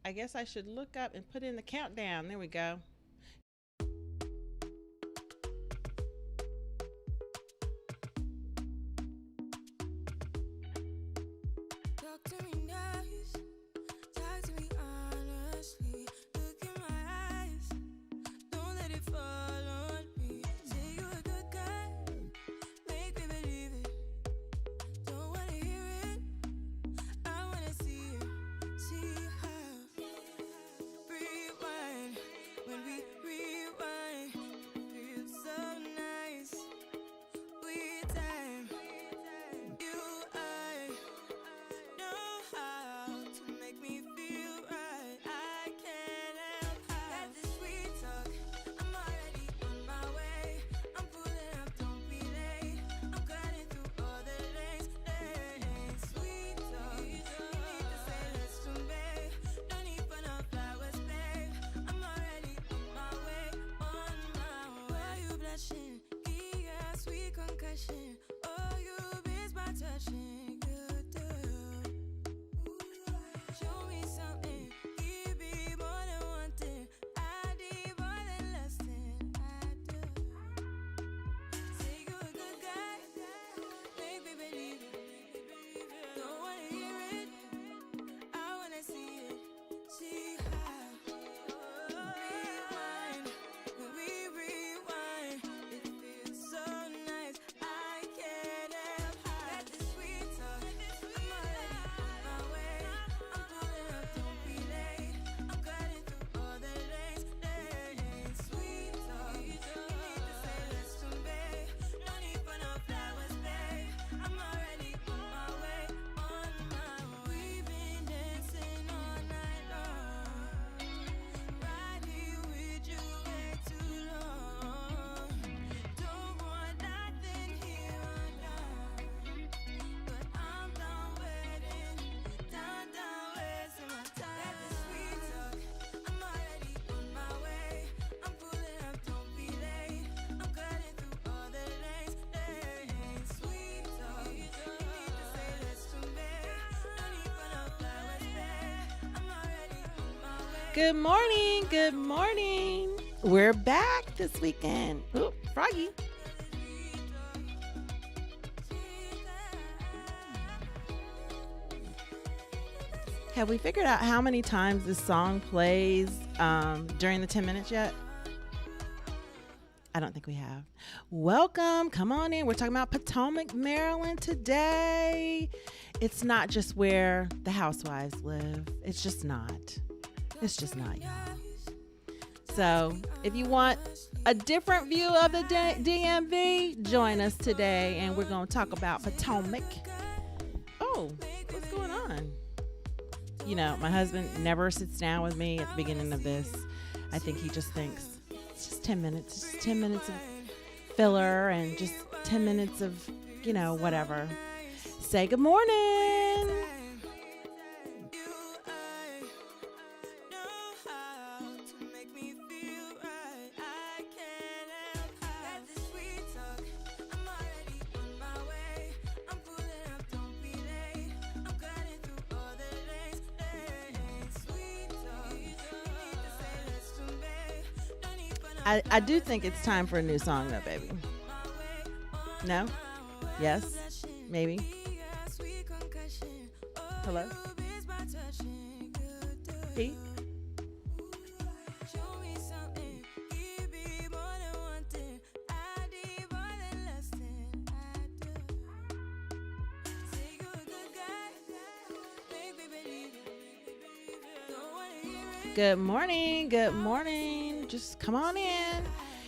I guess I should look up and put in the countdown. There we go. Talk to me nice, talk to me honestly. Look in my eyes, don't let it fall on me. Say you're a good guy, make me believe it. Don't wanna hear it, I wanna see it. See how. Rewind, when we rewind, it feels so nice. We time, you, I know how to make me feel right. I can't help how. Got this sweet talk, I'm already on my way. I'm pulling up, don't be late. I'm cutting through all the lanes. Sweet talk, you need to say less to me. No need for no flowers, babe. I'm already on my way, on my way. Why you blushing? Yeah, sweet concussion. Oh, you miss my touching. Good girl. Show me something. Give me more than one thing. I need more than less than I do. Say you're a good guy. Make me believe it. Don't wanna hear it. I wanna see it. See how. Rewind. When we rewind, it feels so nice. I can't help how. Got this sweet talk. I'm already on my way. I'm pulling up, don't be late. I'm cutting through all the lanes. Sweet talk. You need to say less to me. No need for no flowers, babe. I'm already on my way, on my way. We've been dancing all night long. Right here with you way too long. Don't want nothing here or now. But I'm done waiting, done wasting my time. Got this sweet talk, I'm already on my way. I'm pulling up, don't be late. I'm cutting through all the lanes. Sweet talk, you need to say less to me. No need for no flowers, babe. I'm already on my way. Good morning, good morning. We're back this weekend. Oop, Froggy. Have we figured out how many times this song plays during the 10 minutes yet? I don't think we have. Welcome. Come on in. We're talking about Potomac, Maryland today. It's not just where the housewives live. It's just not. It's just not, y'all. So if you want a different view of the DMV, join us today, and we're going to talk about Potomac. Oh, what's going on? You know, my husband never sits down with me at the beginning of this. I think he just thinks, it's just 10 minutes. Just 10 minutes of filler and just 10 minutes of, you know, whatever. Say good morning. I do think it's time for a new song though, baby. No? Yes? Maybe? Hello? Pete? Good morning. Good morning. Just come on in.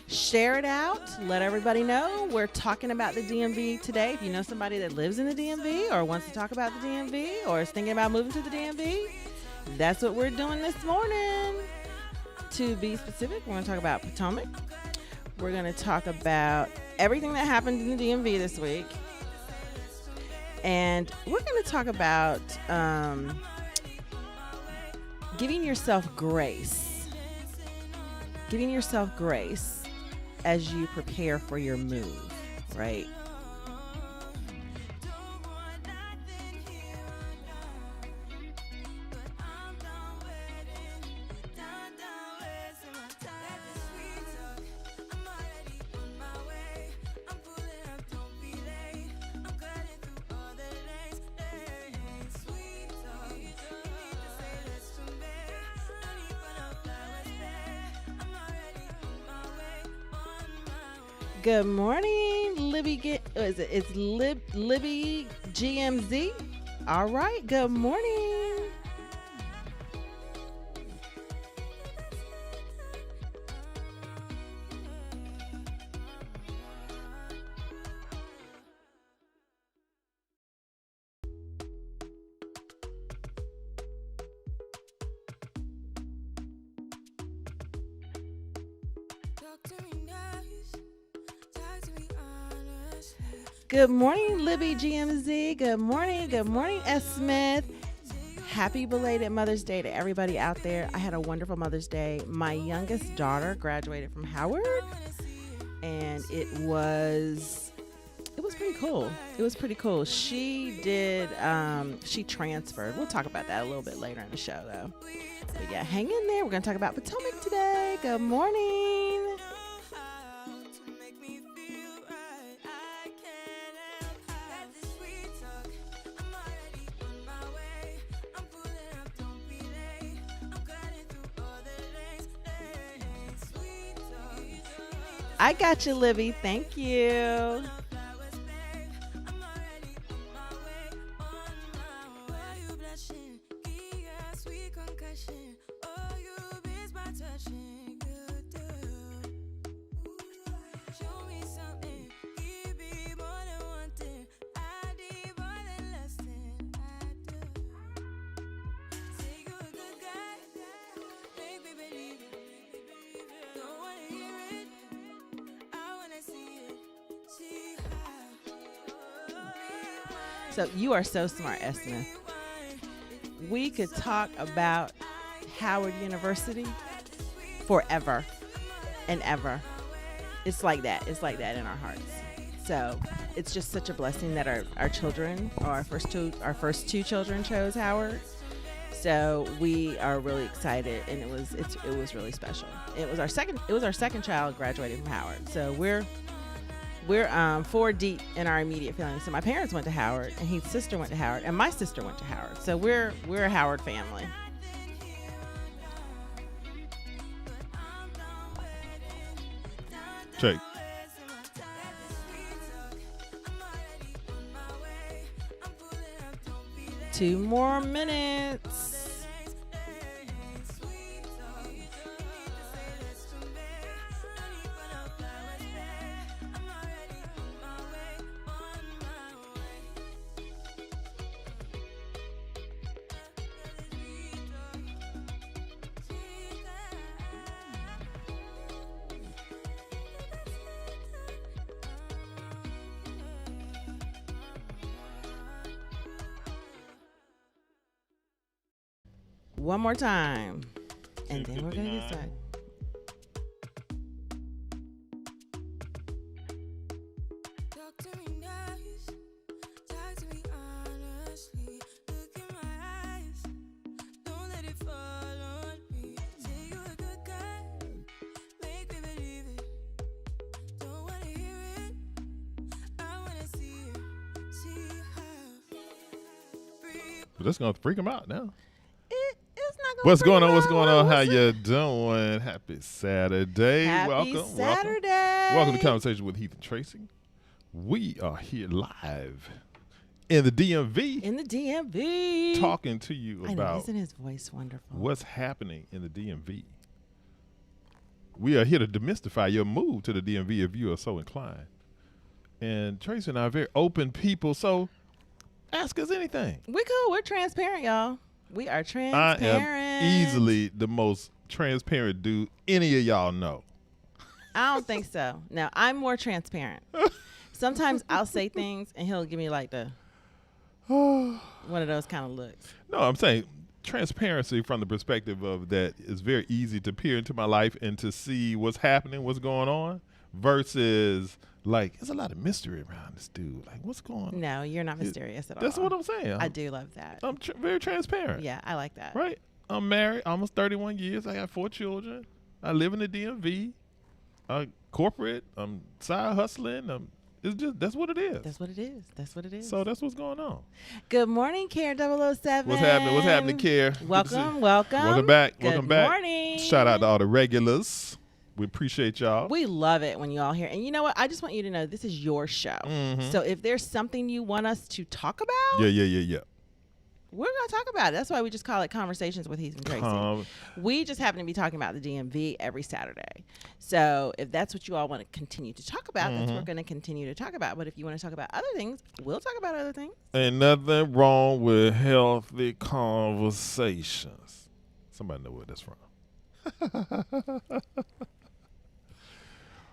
Share it out. Let everybody know. We're talking about the DMV today. If you know somebody that lives in the DMV or wants to talk about the DMV or is thinking about moving to the DMV, that's what we're doing this morning. To be specific, we're going to talk about Potomac. We're going to talk about everything that happened in the DMV this week. And we're going to talk about giving yourself grace. Giving yourself grace as you prepare for your move, right? Good morning, Libby. It's Libby GMZ. All right. Good morning. Good morning, Libby GMZ. Good morning, S. Smith. Happy belated Mother's Day to everybody out there. I had a wonderful Mother's Day. My youngest daughter graduated from Howard, and it was pretty cool. It was pretty cool. She transferred. We'll talk about that a little bit later in the show, though. But yeah, hang in there. We're going to talk about Potomac today. Good morning. I got you, Libby. Thank you. So you are so smart, S. Smith. We could talk about Howard University forever and ever. It's like that. It's like that in our hearts. So it's just such a blessing that our children, or our first two children, chose Howard. So we are really excited, and it was really special. It was our second child graduating from Howard. So we're 4 deep in our immediate feelings. So my parents went to Howard, and his sister went to Howard, and my sister went to Howard. So we're a Howard family. Check. Two more minutes. One more time, and then we're gonna get started. But that's gonna freak him out now. What's going on? What's going on? How you doing? Happy Saturday. Happy Saturday. Welcome to Conversation with Heath and Tracy. We are here live in the DMV. In the DMV. Talking to you about isn't his voice wonderful? What's happening in the DMV. We are here to demystify your move to the DMV if you are so inclined. And Tracy and I are very open people, so ask us anything. We cool. We're transparent, y'all. We are transparent. I am easily the most transparent dude any of y'all know. I don't think so. No, I'm more transparent. Sometimes I'll say things and he'll give me like the one of those kind of looks. No, I'm saying transparency from the perspective of that is very easy to peer into my life and to see what's happening, what's going on, versus like there's a lot of mystery around this dude. Like, what's going on? No, you're not mysterious at all. That's what I'm saying. I do love that. I'm very transparent. Yeah, I like that. Right? I'm married, almost 31 years. I got 4 children. I live in the DMV. Corporate. I'm side hustling. It's just that's what it is. That's what it is. That's what it is. So that's what's going on. Good morning, Care 007. What's happening? What's happening, Care? Welcome. Welcome back. Good Welcome back. morning. Shout out to all the regulars. We appreciate y'all. We love it when you all here. And you know what? I just want you to know this is your show. Mhm. So if there's something you want us to talk about, Yeah. we're going to talk about it. That's why we just call it Conversations with Heath and Tracy. We just happen to be talking about the DMV every Saturday. So if that's what you all want to continue to talk about, that's what we're going to continue to talk about. But if you want to talk about other things, we'll talk about other things. Ain't nothing wrong with healthy conversations. Somebody know where that's from.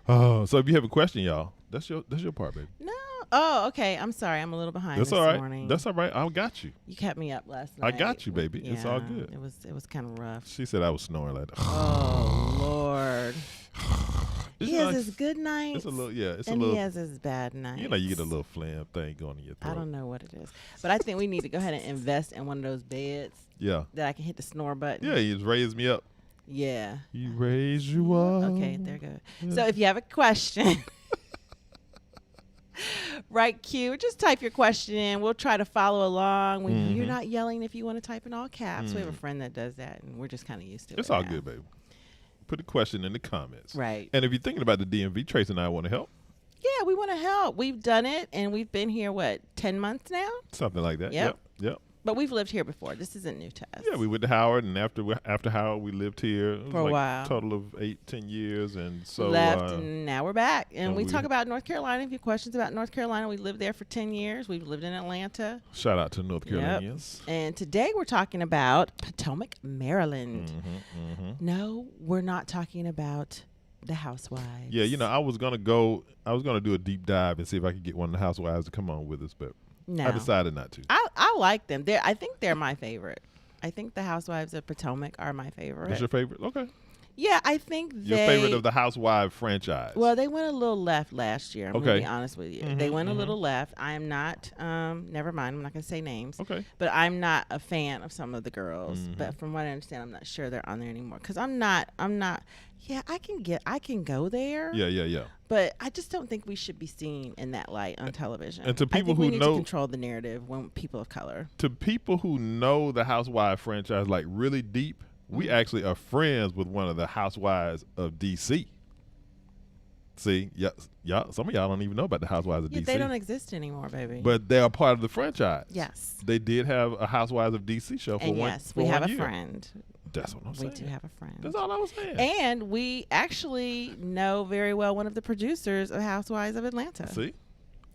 Oh, so if you have a question, y'all, that's your part, baby. No. Oh, okay. I'm sorry. I'm a little behind That's this all right. morning. That's all right. I got you. You kept me up last I night. got you, baby. It's all Yeah, good. It was kind of rough. She said I was snoring like that. Oh Lord. It's He has like- his good nights. It's a little, yeah. It's and a little. he has his bad nights. You know, you get a little phlegm thing going in your throat. I don't know what it is, but I think we need to go ahead and invest in one of those beds Yeah. that I can hit the snore button. Yeah, he just raised me up. Yeah. He raised you up. Okay, there good. So if you have a question, write Q. Just type your question in. We'll try to follow along. You're not yelling if you want to type in all caps. We have a friend that does that, and we're just kind of used to it. It's all now. good, baby. Put a question in the comments. Right. And if you're thinking about the DMV, Trace and I want to help. Yeah, we want to help. We've done it, and we've been here, 10 months now? Something like that. Yep. Yep. But we've lived here before. This isn't new to us. Yeah, we went to Howard, and after Howard, we lived here. It was For a like while. Total of 8-10 years, and so left, and now we're back. And and we we- talk about North Carolina. If you have questions about North Carolina, we lived there for 10 years. We've lived in Atlanta. shout out to North Yep. Carolinians. And today we're talking about Potomac, Maryland. Mm-hmm. No, we're not talking about the housewives. Yeah, you know, I was gonna do a deep dive and see if I could get one of the housewives to come on with us, but No. I decided not to. I like them. I think they're my favorite. I think the Housewives of Potomac are my favorite. What's your favorite? Okay. Yeah, I think Your favorite of the Housewives franchise. Well, they went a little left last year. I'm going to Okay. be honest with you. Mhm, They went mhm. a little left. I am not, never mind, I'm not going to say names. Okay. But I'm not a fan of some of the girls. Mhm. But from what I understand, I'm not sure they're on there anymore. Because I'm not, yeah, I can go there. Yeah. But I just don't think we should be seen in that light on television. And to I people think we who need know- to control the narrative when people of color. To people who know the Housewives franchise like really deep, Mm-hmm. we actually are friends with one of the Housewives of DC. See, y'all, some of y'all don't even know about the Housewives of Yeah, DC. they don't exist anymore, baby. But they are part of the franchise. yes. They did have a Housewives of DC show for And one. yes, for we have one a year. friend. That's what I'm We saying. do have a friend. That's all I was saying. And we actually know very well one of the producers of Housewives of Atlanta. See,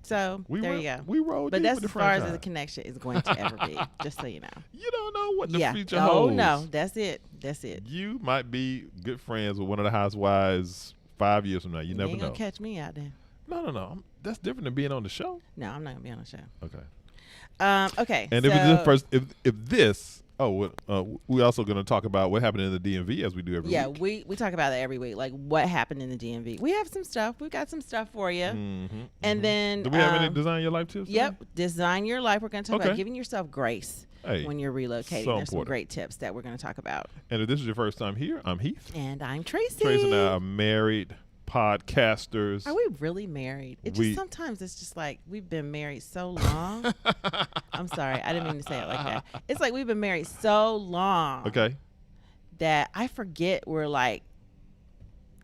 So there you go. We rolled But deep that's with the as far as franchise. the connection is going to ever be, just so you know. You don't know what the Yeah. future Oh, holds. no. That's it. That's it. You might be good friends with one of the Housewives 5 years from now. You never ain't know. going to catch me out there. No. That's different than being on the show. No, I'm not going to be on the show. Okay. Okay. And if it's the first, if this, we're also going to talk about what happened in the DMV as we do every yeah, week. we talk about that every week, like what happened in the DMV. We have some stuff. We got some stuff for you. Mm-hmm, And then do we have any design your life tips? Yep, design your life. We're going to talk Okay. about giving yourself grace Hey, when you're relocating. so There's some important. great tips that we're going to talk about. And if this is your first time here, I'm Heath. And I'm Tracy. Trace and I are married podcasters. Are we really married? It We- just sometimes it's just like we've been married so long. I'm sorry, I didn't mean to say it like that. It's like we've been married so long Okay. that I forget we're like.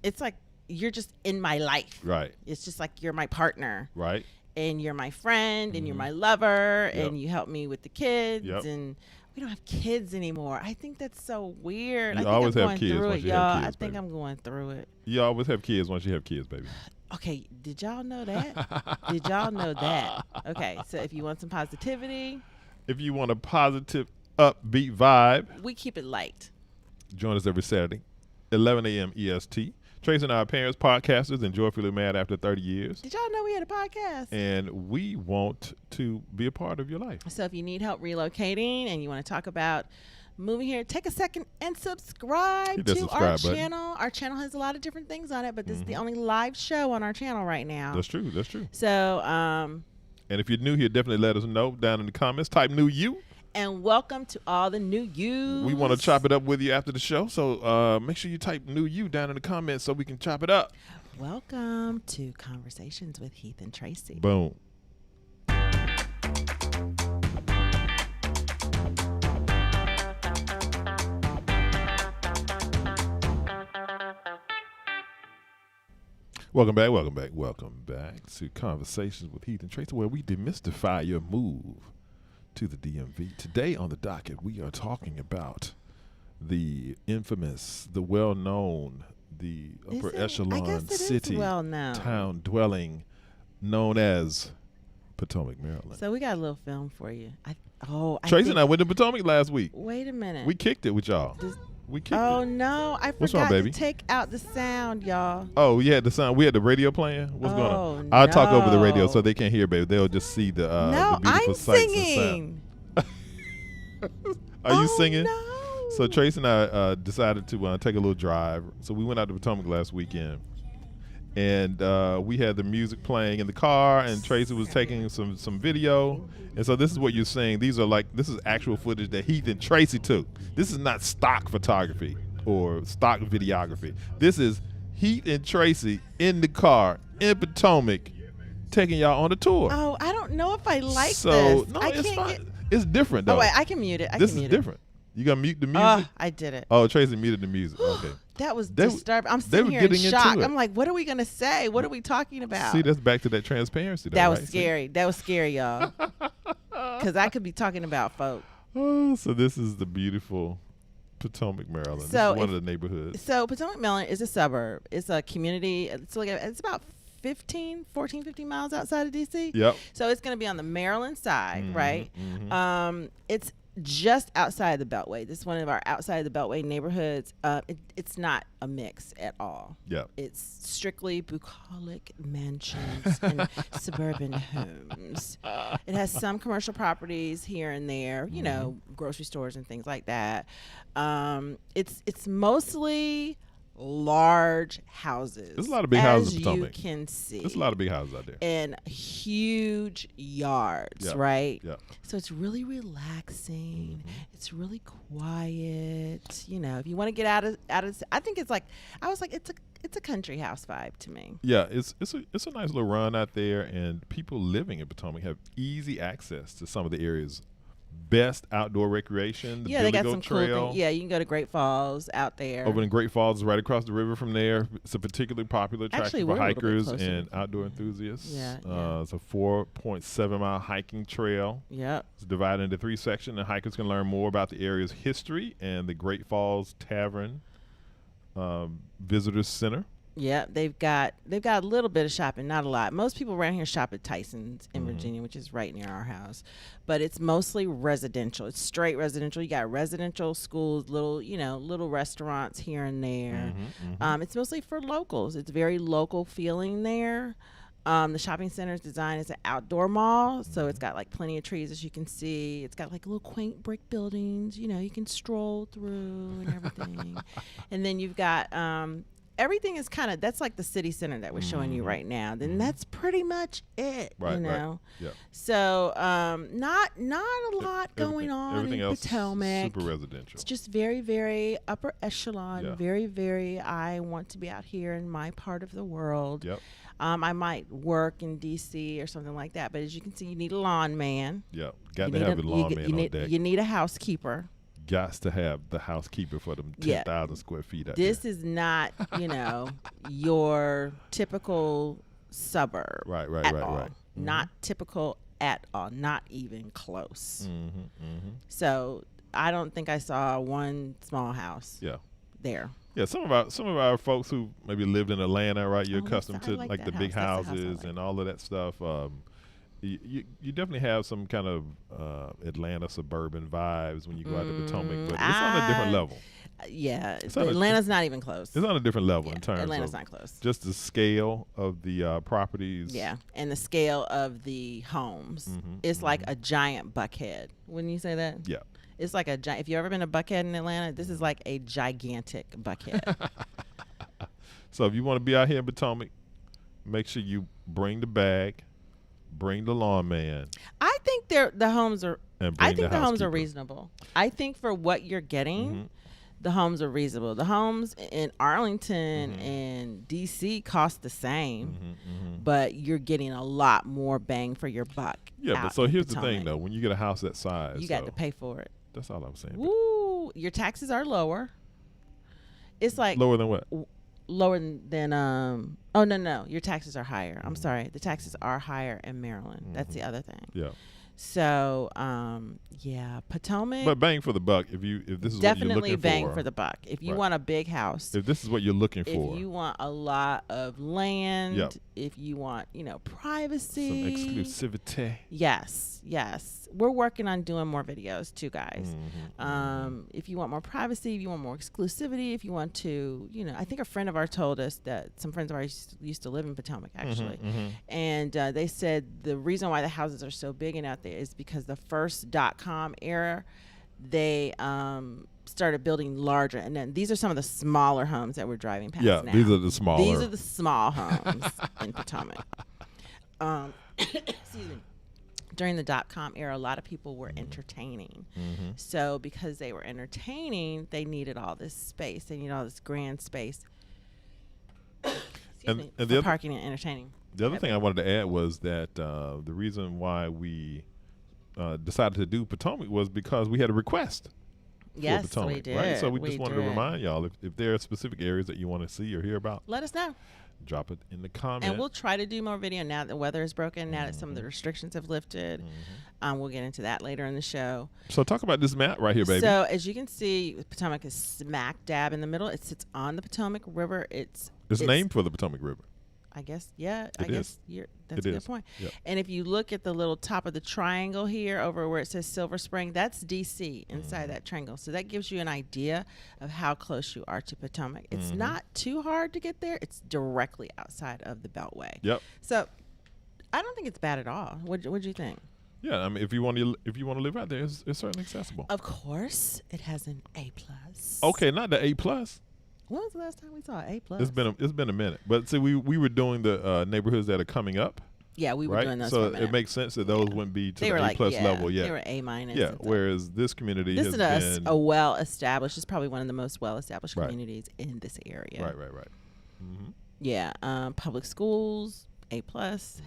It's like you're just in my life. Right. It's just like you're my partner Right. and you're my friend and you're Mhm. my lover Yep. and you help me with the kids Yep. and. We don't have kids anymore. I think that's so weird. You I think always I'm have going kids through once it, you have y'all. kids, I think baby. I'm going through it. You always have kids once you have kids, baby. Okay, did y'all know that? Did y'all know that? Okay, so if you want some positivity, If you want a positive, upbeat vibe, we keep it light. join us every Saturday, 11 a.m. EST. Trace and I are parents, podcasters, and joyfully mad after 30 years. Did y'all know we had a podcast? And we want to be a part of your life. So if you need help relocating and you want to talk about moving here, take a second and subscribe Hit that to subscribe our button. channel. Our channel has a lot of different things on it, but this is the Mhm. only live show on our channel right now. That's true. That's true. So, And if you're new here, definitely let us know down in the comments. Type new you. and welcome to all the new you. We want to chop it up with you after the show. So make sure you type new you down in the comments so we can chop it up. Welcome to Conversations with Heath and Tracy. Boom. Welcome back to Conversations with Heath and Tracy, where we demystify your move to the DMV. Today on the docket, we are talking about the infamous, the well-known, the upper echelon city, town dwelling known as Potomac, Maryland. So we got a little film for you. Tracy and I went to Potomac last week. Wait a minute. We kicked it with y'all. We kicked it. Oh no, I What's wrong, forgot baby? to take out the sound, y'all. Oh, we had the sound. We had the radio playing. What's going on? I'll talk over the radio so they can't hear, baby. They'll just see the No, beautiful I'm sights singing. and sound. Are you singing? No. So Tracy and I decided to take a little drive. So we went out to Potomac last weekend, and we had the music playing in the car, and Tracy was taking some video. And so this is what you're seeing. This is actual footage that Heath and Tracy took. This is not stock photography or stock videography. This is Heath and Tracy in the car in Potomac taking y'all on a tour. Oh, I don't know if I like so, this. No, I it's can't fine. It's different, though. Oh, wait, I can mute it. This is different. You got to mute the music? I did it. Oh, Tracy muted the music. Okay. That was They- disturbing. I'm they sitting were here in getting into shock. it. I'm like, what are we going to say? What are we talking about? See, that's back to that transparency. Though, that was right? scary. That was scary, y'all. Because I could be talking about folk. Oh, so this is the beautiful Potomac, Maryland. This So is one if- of the neighborhoods. So Potomac, Maryland is a suburb. It's a community. It's about 15 miles outside of D.C. Yep. So it's going to be on the Maryland side, Mhm, right? mhm. It's just outside the Beltway. This is one of our outside the Beltway neighborhoods. It's not a mix at all. Yep. It's strictly bucolic mansions and suburban homes. It has some commercial properties here and there, you know, grocery stores and things like that. It's mostly large houses. There's a lot of big houses in as Potomac. you can see. There's a lot of big houses out there. And huge yards, Yep. right? Yep. So it's really relaxing. It's really quiet. You know, if you want to get out of, I think it's like, it's a country house vibe to me. Yeah, it's a nice little run out there, and people living in Potomac have easy access to some of the area's best outdoor recreation. The Yeah, they Billy got Goat some Trail. cool things. Yeah, you can go to Great Falls out there. Over in Great Falls is right across the river from there. It's a particularly popular attraction Actually, for we're a little bit hikers closer. and outdoor enthusiasts. Yeah. It's a 4.7-mile hiking trail. Yep. It's divided into 3 sections, and hikers can learn more about the area's history and the Great Falls Tavern Visitor Center. Yeah, they've got a little bit of shopping, not a lot. Most people around here shop at Tyson's in Mm-hmm. Virginia, which is right near our house. But it's mostly residential. It's straight residential. You got residential schools, little restaurants here and there. It's mostly for locals. It's very local feeling there. The shopping center's design is an outdoor mall, so it's got like plenty of trees as you can see. It's got like little quaint brick buildings, you can stroll through and everything. And then you've got everything is that's like the city center that we're showing you right now. Then that's pretty much it, Right, you right. know. Yeah. So not a lot going on Everything in else Potomac. super residential. It's just very, very upper echelon. Yeah. Very, very. I want to be out here in my part of the world. Yep. I might work in D.C. or something like that, but as you can see, you need a lawn man. Yep. Got You to need have a- a lawn you, man you on need, deck. You need a housekeeper. Gots to have the housekeeper for them Yeah. 10,000 square feet out This there. is not, your typical suburb. Right, at right, all. right. Not typical at all. Not even close. Mm-hmm. So I don't think I saw one small house Yeah. there. Yeah, some of our folks who maybe lived in Atlanta, right? You're Oh, accustomed I to like like that the big house. That's the house I houses like. and all of that stuff. You definitely have some kind of Atlanta suburban vibes when you go out to Potomac, but it's on a different level. Yeah, on a- Atlanta's not even close. It's on a different level Yeah, in terms Atlanta's of not close. just the scale of the properties. Yeah, and the scale of the homes. It's like a giant Buckhead. Wouldn't you say that? Yeah. It's like a giant. If you've ever been to Buckhead in Atlanta, this is like a gigantic Buckhead. So if you want to be out here in Potomac, make sure you bring the bag, bring the lawn man, I think the homes are. and bring I think the homes are housekeeper. reasonable. I think for what you're getting, Mm-hmm. the homes are reasonable. The homes in Arlington and DC cost the same, but you're getting a lot more bang for your buck. Yeah, out but so in here's the Potomac. thing though: when you get a house that size, You got though, to pay for it. That's all I'm saying. Woo! Your taxes are lower. It's like Lower than what? lower than oh no, your taxes are higher. I'm sorry, the taxes are higher in Maryland. That's the other thing. Yeah. So yeah, Potomac, But bang for the buck if this is what you're definitely looking bang for. for the buck. If you Right. want a big house, If this is what you're looking for. if you want a lot of land, Yep. if you want, some privacy, exclusivity. yes, we're working on doing more videos too, guys. Mhm. If you want more privacy, if you want more exclusivity, if you want to, I think a friend of ours told us that some friends of ours used to live in Potomac actually, and they said the reason why the houses are so big and out there is because the first .com era, they started building larger, and then these are some of the smaller homes that we're driving past Yeah, now. these are the smaller. These are the small homes in Potomac. Excuse me. During the .com era, a lot of people were entertaining. So because they were entertaining, they needed all this space. They needed all this grand space. Excuse And- me, and for the other- parking and entertaining. The other thing I wanted to add was that the reason why we decided to do Potomac was because we had a request Yes, for Potomac, we did. right? So we just wanted to did. remind y'all if there are specific areas that you want to see or hear about, Let us know. drop it in the comments. And we'll try to do more video now that the weather is broken, now that some of the restrictions have lifted. We'll get into that later in the show. So talk about this map right here, baby. So as you can see, Potomac is smack dab in the middle. It sits on the Potomac River. it's named for the Potomac River. I guess, yeah. I It guess is. that's It a good is. point. Yep. And if you look at the little top of the triangle here over where it says Silver Spring, that's DC inside that triangle. So that gives you an idea of how close you are to Potomac. It's not too hard to get there. It's directly outside of the Beltway. Yep. So I don't think it's bad at all. What do you think? Yeah, I mean, if you want to live out there, it's certainly accessible. Of course, it has an A+. Okay, not the A+. When was the last time we saw an A+? It's been a minute, but see, we were doing the neighborhoods that are coming up, Yeah, we were right? doing those So for a minute. it makes sense that those wouldn't be to They the were A+ like, level yet. They were A-. Yeah, and stuff. whereas this community This has is been a well-established. It's probably one of the most well-established Right. communities in this area. right. Yeah. Public schools, A+.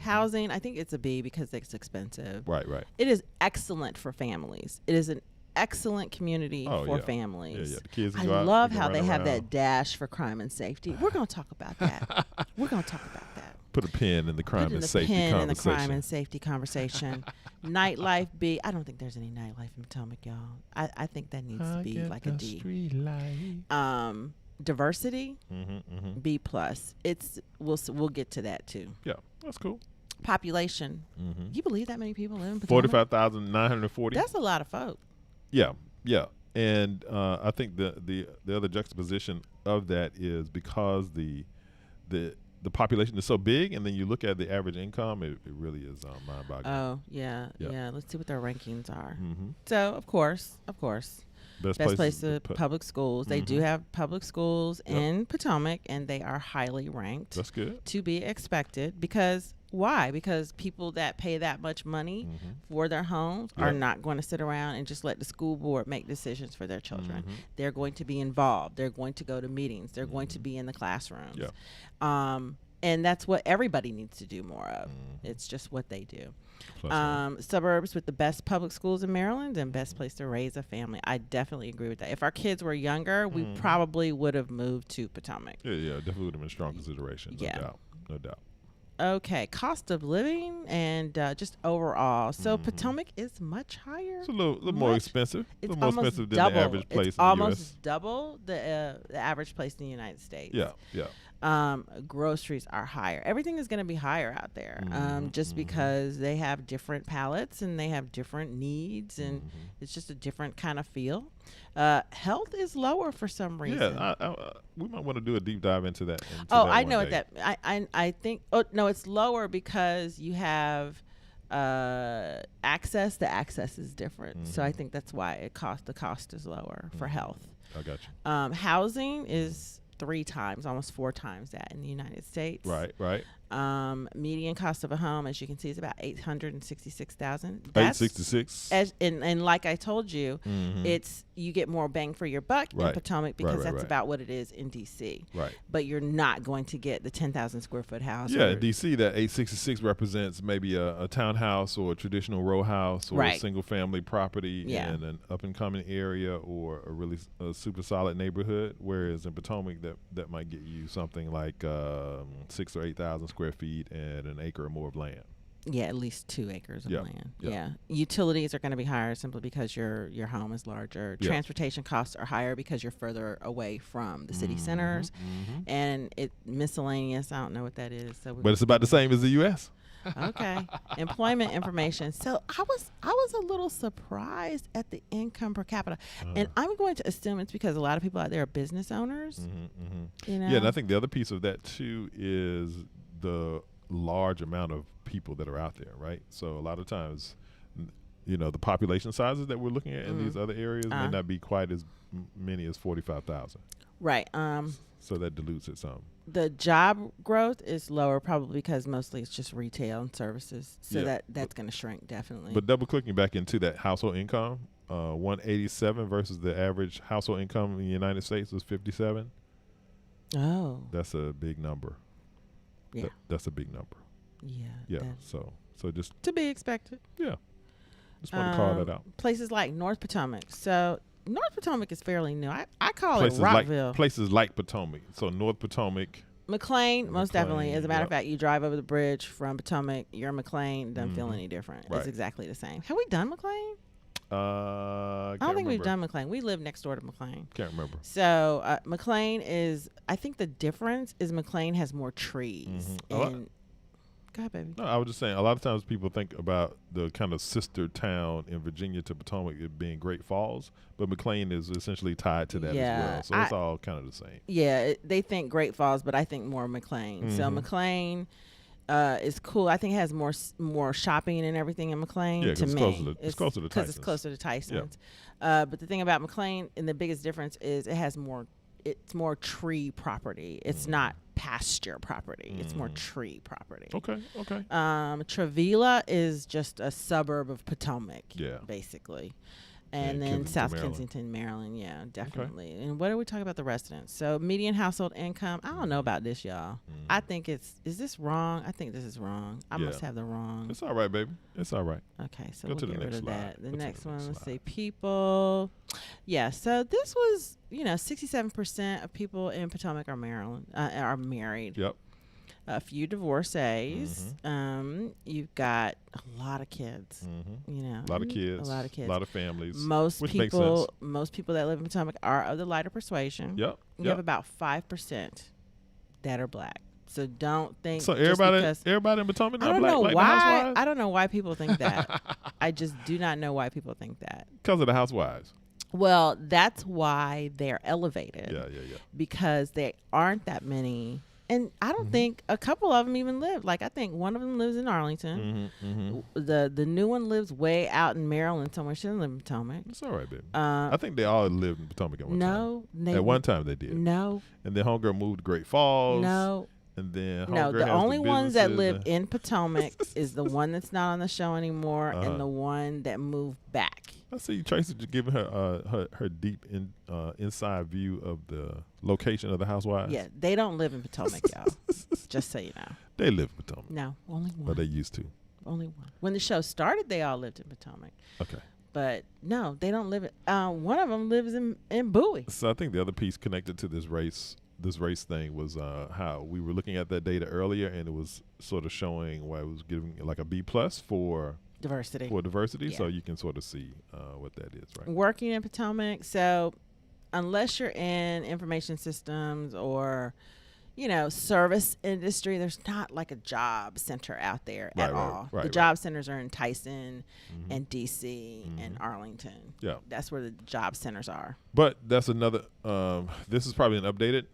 Housing, I think it's a B because it's expensive. Right. It is excellent for families. It is an excellent community Oh, for yeah. families. Yeah. The kids I can go out, love they can how run they have around. that dash for crime and safety. We're going to talk about that. We're going to talk about that. Put a pin in the crime Put in and the safety pin in the conversation. crime and safety conversation. Nightlife B. I don't think there's any nightlife in Potomac, y'all. I think that needs to be like a D. Diversity B+. We'll get to that too. Yeah, that's cool. Population. You believe that many people live in Potomac? 45,940. That's a lot of folk. Yeah. And I think the other juxtaposition of that is because the population is so big, and then you look at the average income, it really is mind-boggling. Oh yeah. Yeah. Let's see what their rankings are. Mhm. So of course, best place places to put- public schools. They do have public schools Yep. in Potomac, and they are highly ranked. That's good. To be expected. Because why? Because people that pay that much money for their homes are Yep. not going to sit around and just let the school board make decisions for their children. Mm-hmm. They're going to be involved. They're going to go to meetings. They're going to be in the classrooms. Yeah. And that's what everybody needs to do more of. It's just what they do. Plus one. Suburbs with the best public schools in Maryland and best place to raise a family. I definitely agree with that. If our kids were younger, we probably would have moved to Potomac. Yeah, definitely would have been strong consideration. No doubt. Okay, cost of living and just overall. So Potomac is much higher. It's a little more expensive. A It's little more almost expensive than double. the average place It's in the almost U.S. double the average place in the United States. Yeah. Groceries are higher. Everything is going to be higher out there, just because they have different palates and they have different needs, and it's just a different kind of feel. Health is lower for some reason. Yeah, we might want to do a deep dive into that. I know what that. I think. Oh no, it's lower because you have access. The access is different, so I think that's why the cost is lower for health. I got you. Housing is 3 times, almost 4 times that in the United States. Right. Median cost of a home, as you can see, is about $866,000. 866. And like I told you, Mhm. it's you get more bang for your buck in Right. Potomac because Right, that's right. about what it is in DC. Right. But you're not going to get the 10,000 square foot house. Yeah, or- in DC, that 866 represents maybe a townhouse or a traditional row house or a Right. single family property Yeah. in an up and coming area or a really super solid neighborhood. Whereas in Potomac, that might get you something like 6,000 or 8,000 square feet and an acre or more of land. Yeah, at least 2 acres of Yeah, land. yeah. Yeah. Utilities are going to be higher simply because your home is larger. Yeah. Transportation costs are higher because you're further away from the city centers. Mhm. And it miscellaneous, I don't know what that is. So But it's about the same as the U.S. okay. Employment information. So I was a little surprised at the income per capita. And I'm going to assume it's because a lot of people out there are business owners. You know? Yeah, and I think the other piece of that too is the large amount of people that are out there, right? So a lot of times, the population sizes that we're looking at in these other areas may not be quite as many as 45,000. Right. So that dilutes it some. The job growth is lower probably because mostly it's just retail and services. So Yeah. that's going to shrink definitely. But double clicking back into that household income, 187 versus the average household income in the United States was 57. oh. That's a big number. Yeah. That's a big number. Yeah. Yeah. that's So just to be expected. just want to call that out. Places like North Potomac. So North Potomac is fairly new. I call Places it Rockville. like Potomac. So North Potomac. McLean, most definitely. As a matter of yep. fact, you drive over the bridge from Potomac, you're in McLean, doesn't feel Mhm. any different. Right. It's exactly the same. Have we done McLean? I I don't think we've done McLean. We live next door to McLean. Can't remember. So McLean is, I think the difference is McLean has more trees. Mhm. A lot- And go ahead, baby. No, I was just saying. A lot of times people think about the kind of sister town in Virginia to Potomac it being Great Falls, but McLean is essentially tied to that Yeah, as well. So it's all kind of the same. Yeah, they think Great Falls, but I think more McLean. So Mhm. McLean is cool. I think it has more shopping and everything in McLean. Yeah, to 'cause me, it's closer to because it's Tyson's. closer to Tyson's. But the thing about McLean, and the biggest difference is it has more. It's more tree property. It's not pasture property. It's more tree property. Okay. Travilla is just a suburb of Potomac. Yeah. Basically. And Yeah, then Kensington, South Maryland. Kensington, Maryland. Yeah, definitely. And what are we talking about the residents? So median household income. I don't know about this, y'all. I think is this wrong? I think this is wrong. I must Yeah. have the wrong. It's all right, baby. It's all right. Okay, so Go we'll to the get rid next of slide. that. The Go to the next one, next let's slide. say people. Yeah, so this was, 67% of people in Potomac are are married. Yep. A few divorcees. You've got a lot of kids. A lot of kids. A lot of kids. A lot of families. Most which makes people, sense. most people that live in Potomac are of the lighter persuasion. Yep. You have about 5% that are black. So don't think. So just because- everybody in Potomac I not don't black know like the why. housewives? I don't know why people think that. I just do not know why people think that. Because of the housewives. Well, that's why they're elevated. Yeah. Because there aren't that many. And I don't think a couple of them even live. Like, I think one of them lives in Arlington. The new one lives way out in Maryland somewhere. She doesn't live in Potomac. It's all right, baby. I think they all lived in Potomac at one time. No. At one time they did. No. And then homegirl moved to Great Falls. No. And then No, homegirl the has only ones that businesses live and- in Potomac is the one that's not on the show anymore Uh-huh. and the one that moved back. I see Tracy just giving her her deep inside view of the location of the housewives. Yeah, they don't live in Potomac, y'all. Just so you know. They live in Potomac, No, only one. but they used to. Only one. When the show started, they all lived in Potomac. Okay. But no, they don't live. One of them lives in Bowie. So I think the other piece connected to this race thing was how we were looking at that data earlier, and it was sort of showing why it was giving like a B+ for Diversity. diversity. Yeah. So you can sort of see what that is, right? Working in Potomac. So unless you're in information systems or, service industry, there's not like a job center out there at all. The job centers are in Tyson and DC and Arlington. Yeah. That's where the job centers are. But that's another. This is probably an updated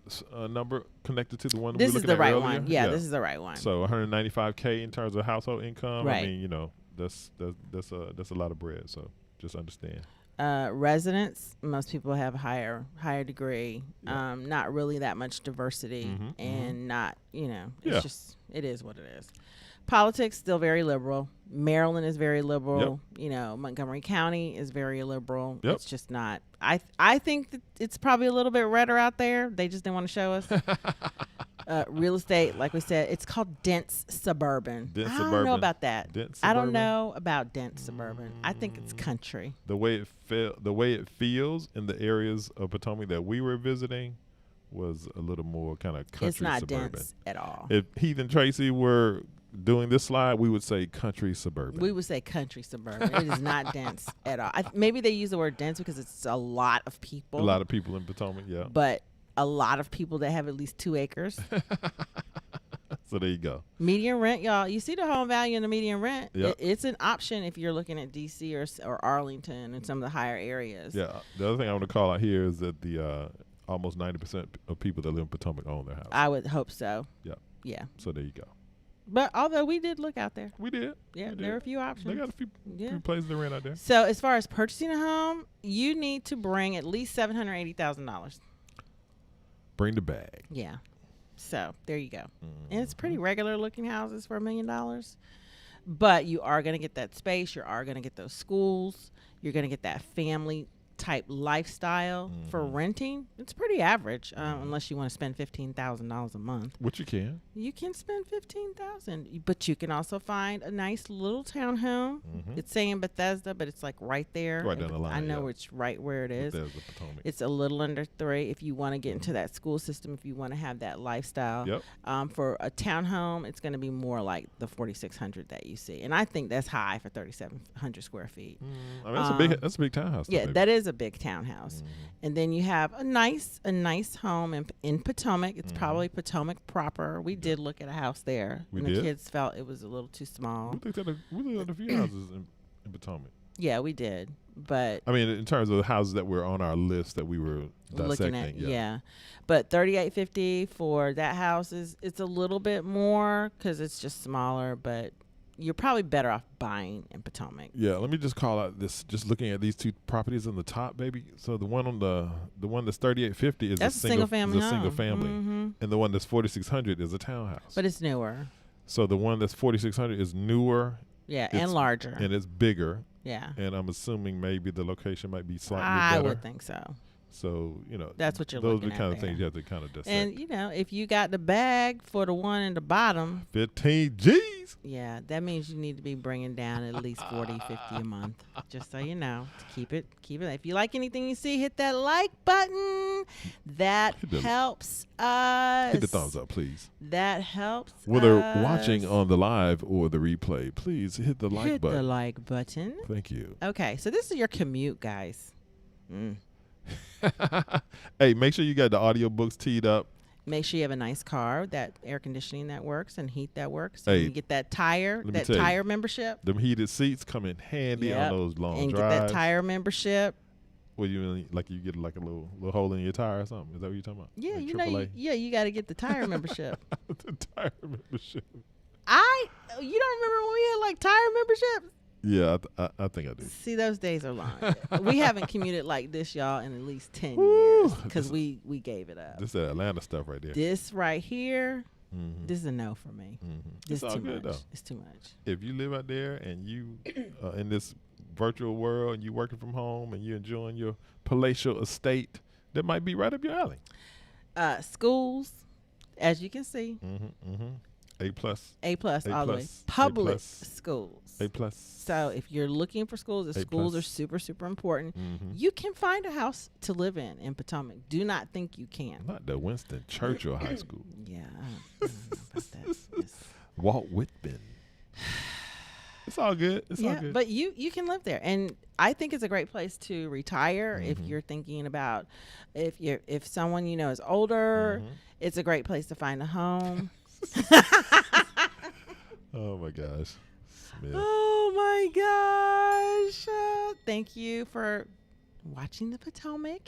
number connected to the one. This we were is looking the at right earlier. one. Yeah, this is the right one. So 195K in terms of household income. Right. I mean, that's a lot of bread. So just understand. Residents, most people have higher degree. Yeah. Not really that much diversity, Mhm, and not it's Yeah. just it is what it is. Politics still very liberal. Maryland is very liberal. Montgomery County is very liberal. Yep. It's just not. I think that it's probably a little bit redder out there. They just didn't want to show us. Real estate, like we said, it's called dense suburban. Dense I don't know suburban. about that. Dense I don't suburban. know about dense suburban. I think it's country. The way it feels in the areas of Potomac that we were visiting was a little more kind of country It's not suburban. dense at all. If Heath and Tracy were doing this slide, we would say country suburban. We would say country suburban. It is not dense at all. Maybe they use the word dense because it's a lot of people. A lot of people in Potomac, yeah. But a lot of people that have at least 2 acres. So there you go. Median rent, y'all. You see the home value in the median rent. Yep. It's an option if you're looking at D.C. or Arlington and some of the higher areas. Yeah. The other thing I want to call out here is that the almost 90% of people that live in Potomac own their house. I would hope so. Yeah. Yeah. So there you go. But although we did look out there. We did. Yeah, We there are a did. few options. They got a few Yeah. places to rent out there. So as far as purchasing a home, you need to bring at least $780,000. Bring the bag. Yeah. So there you go. And it's pretty regular looking houses for $1 million. But you are going to get that space. You are going to get those schools. You're going to get that family type lifestyle for renting. It's pretty average, unless you want to spend $15,000 a month. Which you can. You can spend $15,000, but you can also find a nice little townhome. It's saying Bethesda, but it's like right there. Right down the line, I know yeah. it's right where it is. There's the Potomac. It's a little under 3 if you want to get into that school system, if you want to have that lifestyle. Yep. For a townhome, it's going to be more like the 4,600 that you see. And I think that's high for 3,700 square feet. I mean, that's a big townhouse. though, Yeah, baby. that is a big townhouse. And then you have a nice home in Potomac. It's probably Potomac proper. We did look at a house there. We and did? the kids felt it was a little too small. We looked at a few houses in Potomac. Yeah, we did. But I mean, in terms of the houses that were on our list that we were dissecting. looking at but $3,850 for that house it's a little bit more because it's just smaller, but you're probably better off buying in Potomac. Yeah, let me just call out this. Just looking at these two properties on the top, baby. So the one on the one that's 3,850 is That's a single family is a single home. family, Mhm. and the one that's 4,600 is a townhouse. But it's newer. So the one that's 4,600 is newer Yeah, It's- and larger. and it's bigger, Yeah. and I'm assuming maybe the location might be slightly I better. would think so. So That's what you're those looking are the kind at of things there. you have to kind of dissect. And if you got the bag for the one in the bottom, 15 G's. yeah, that means you need to be bringing down at least 40, 50 a month. Just so you know, to keep it. If you like anything you see, hit that like button. That Hit the- helps us. Hit the thumbs up, please. That helps Whether us. watching on the live or the replay, please hit the like hit button. the like button. Thank you. Okay, so this is your commute, guys. Hey, make sure you got the audiobooks teed up. Make sure you have a nice car, that air conditioning that works and heat that works. Hey, you get that tire, me that tell you, tire membership. Them heated seats come in handy Yep. on those long And drives. get that tire membership. What you mean, like you get like a little hole in your tire or something? Is that what you're talking about? Yeah, Like you know, AAA? you got to get the tire membership. The tire membership. You don't remember when we had like tire memberships? Yeah, I think I do. See, those days are long. We haven't commuted like this, y'all, in at least 10 Woo. years because we gave it up. This is that Atlanta stuff right there. This right here, Mhm. this is a no for me. Mhm. This It's all too good much. though. It's too much. If you live out there and you in this virtual world and you working from home and you enjoying your palatial estate, that might be right up your alley. Schools, as you can see, A plus, A plus A all the way. plus, A Public plus. schools. A plus. So if you're looking for schools, the A schools are plus. super, super important. Mhm. You can find a house to live in Potomac. Do not think you can. Not the Winston Churchill High School. Yeah, I don't know about that. It's- Walt Whitman. It's all good. It's all yeah, good. but you can live there, and I think it's a great place to retire if Mhm. you're thinking about if someone you know is older. Mhm. It's a great place to find a home. Oh my gosh. Smith. Oh my gosh! Thank you for watching the Potomac.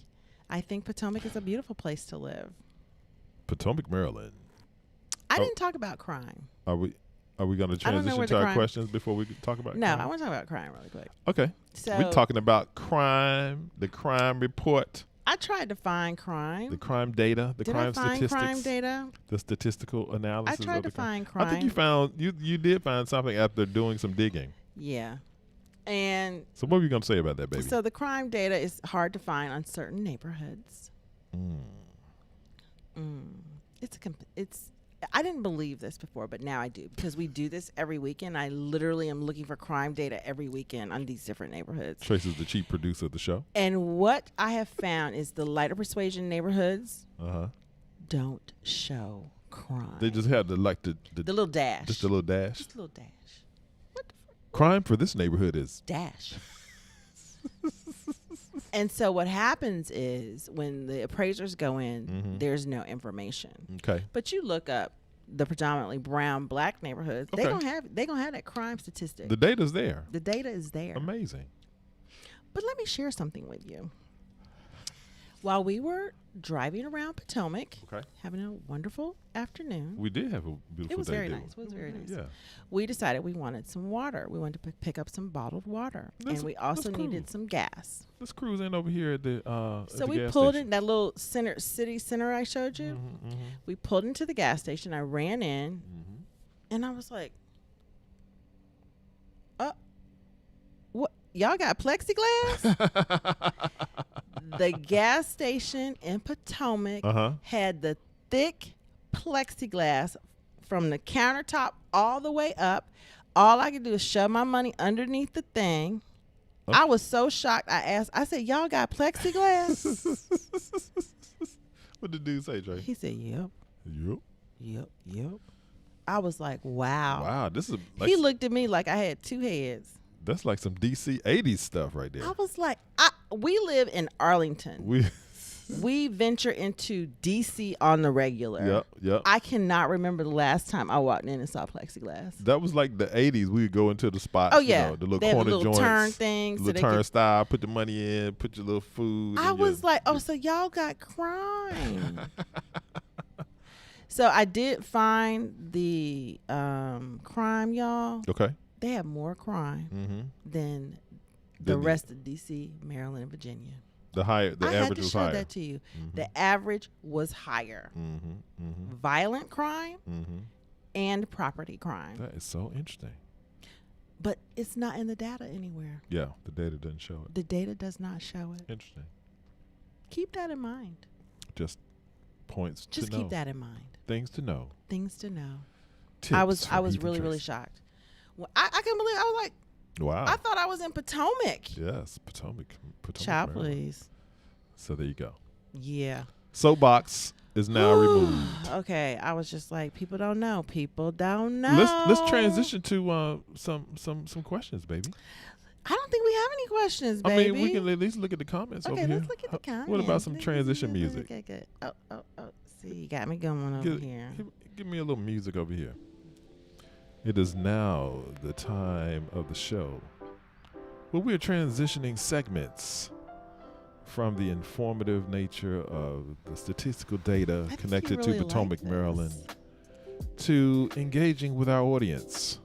I think Potomac is a beautiful place to live. Potomac, Maryland. I Oh. didn't talk about crime. Are we? Are we going to I don't know transition where to the our crime- questions before we talk about No, crime? I want to talk about crime really quick. Okay. So We're talking about crime, the crime report, I tried to find crime. the crime data, the Did crime I find statistics, crime data? the statistical I analysis tried of to the crime. find crime. I think you found you did find something after doing some digging. Yeah. And So what were you going to say about that, baby? so the crime data is hard to find on certain neighborhoods. It's I didn't believe this before, but now I do because we do this every weekend. I literally am looking for crime data every weekend on these different neighborhoods. Trace is the chief producer of the show. And what I have found is the lighter persuasion neighborhoods Uh-huh. don't show crime. They just had the the little dash. just a little dash. Just a little dash. What the Crime for this neighborhood is dash. And so what happens is when the appraisers go in, there's no information. okay. But you look up the predominantly brown black neighborhoods, Okay. they gonna have that crime statistic. The data's there. The data is there. Amazing. But let me share something with you. While we were driving around Potomac, Okay. having a wonderful afternoon, We did have a beautiful it was day. very didn't nice. It was very nice. Yeah. We decided we wanted some water. We wanted to pick up some bottled water, That's- and we also that's cool. needed some gas. Let's cruise in over here at the So we pulled in that little city center I showed you. We pulled into the gas station. I ran in, and I was like, what? Y'all got plexiglass? The gas station in Potomac Uh-huh. had the thick plexiglass from the countertop all the way up. All I could do is shove my money underneath the thing. I was so shocked. I said, y'all got plexiglass? What did the dude say, Trey? He said, yep, Yep. yep. I was like, wow. Wow, this is He looked at me like I had two heads. that's like some DC 80s stuff right there. I was like, we live in Arlington. We We venture into D.C. on the regular. Yep. I cannot remember the last time I walked in and saw plexiglass. That was like the 80s. We would go into the spots. Oh, yeah. The little They have corner the little joints. turn things. The so little they could- turnstile. Put the money in. Put your little food. I and was your- like, oh, so y'all got crime. So I did find the crime, y'all. Okay. They have more crime Mm-hmm. than the Than the- rest of D.C., Maryland, and Virginia. The I average had to was show higher. that to you. Mhm. The average was higher. Mm-hmm. Mm-hmm. Violent crime Mm-hmm. and property crime. That is so interesting. But it's not in the data anywhere. Yeah, the data doesn't show it. The data does not show it. Interesting. Keep that in mind. Just points Just to know. keep that in mind. Things to know. Things to know. Tips I was from Ethan really Tracy. shocked. Well, I couldn't believe I was like, Wow. I thought I was in Potomac. Yes, Potomac. Child, Maryland. please. So there you go. Yeah. Soapbox is now removed. Okay, I was just like, people don't know. People don't know. Let's transition to some questions, baby. I don't think we have any questions, I baby. mean, we can at least look at the comments Okay, over here. let's look at the comments. What about some transition music? Okay, good. Oh. See, you got me going over here. Give me a little music over here. It is now the time of the show where we're transitioning segments from the informative nature of the statistical data I think connected you to really Potomac, like this. Maryland, to engaging with our audience.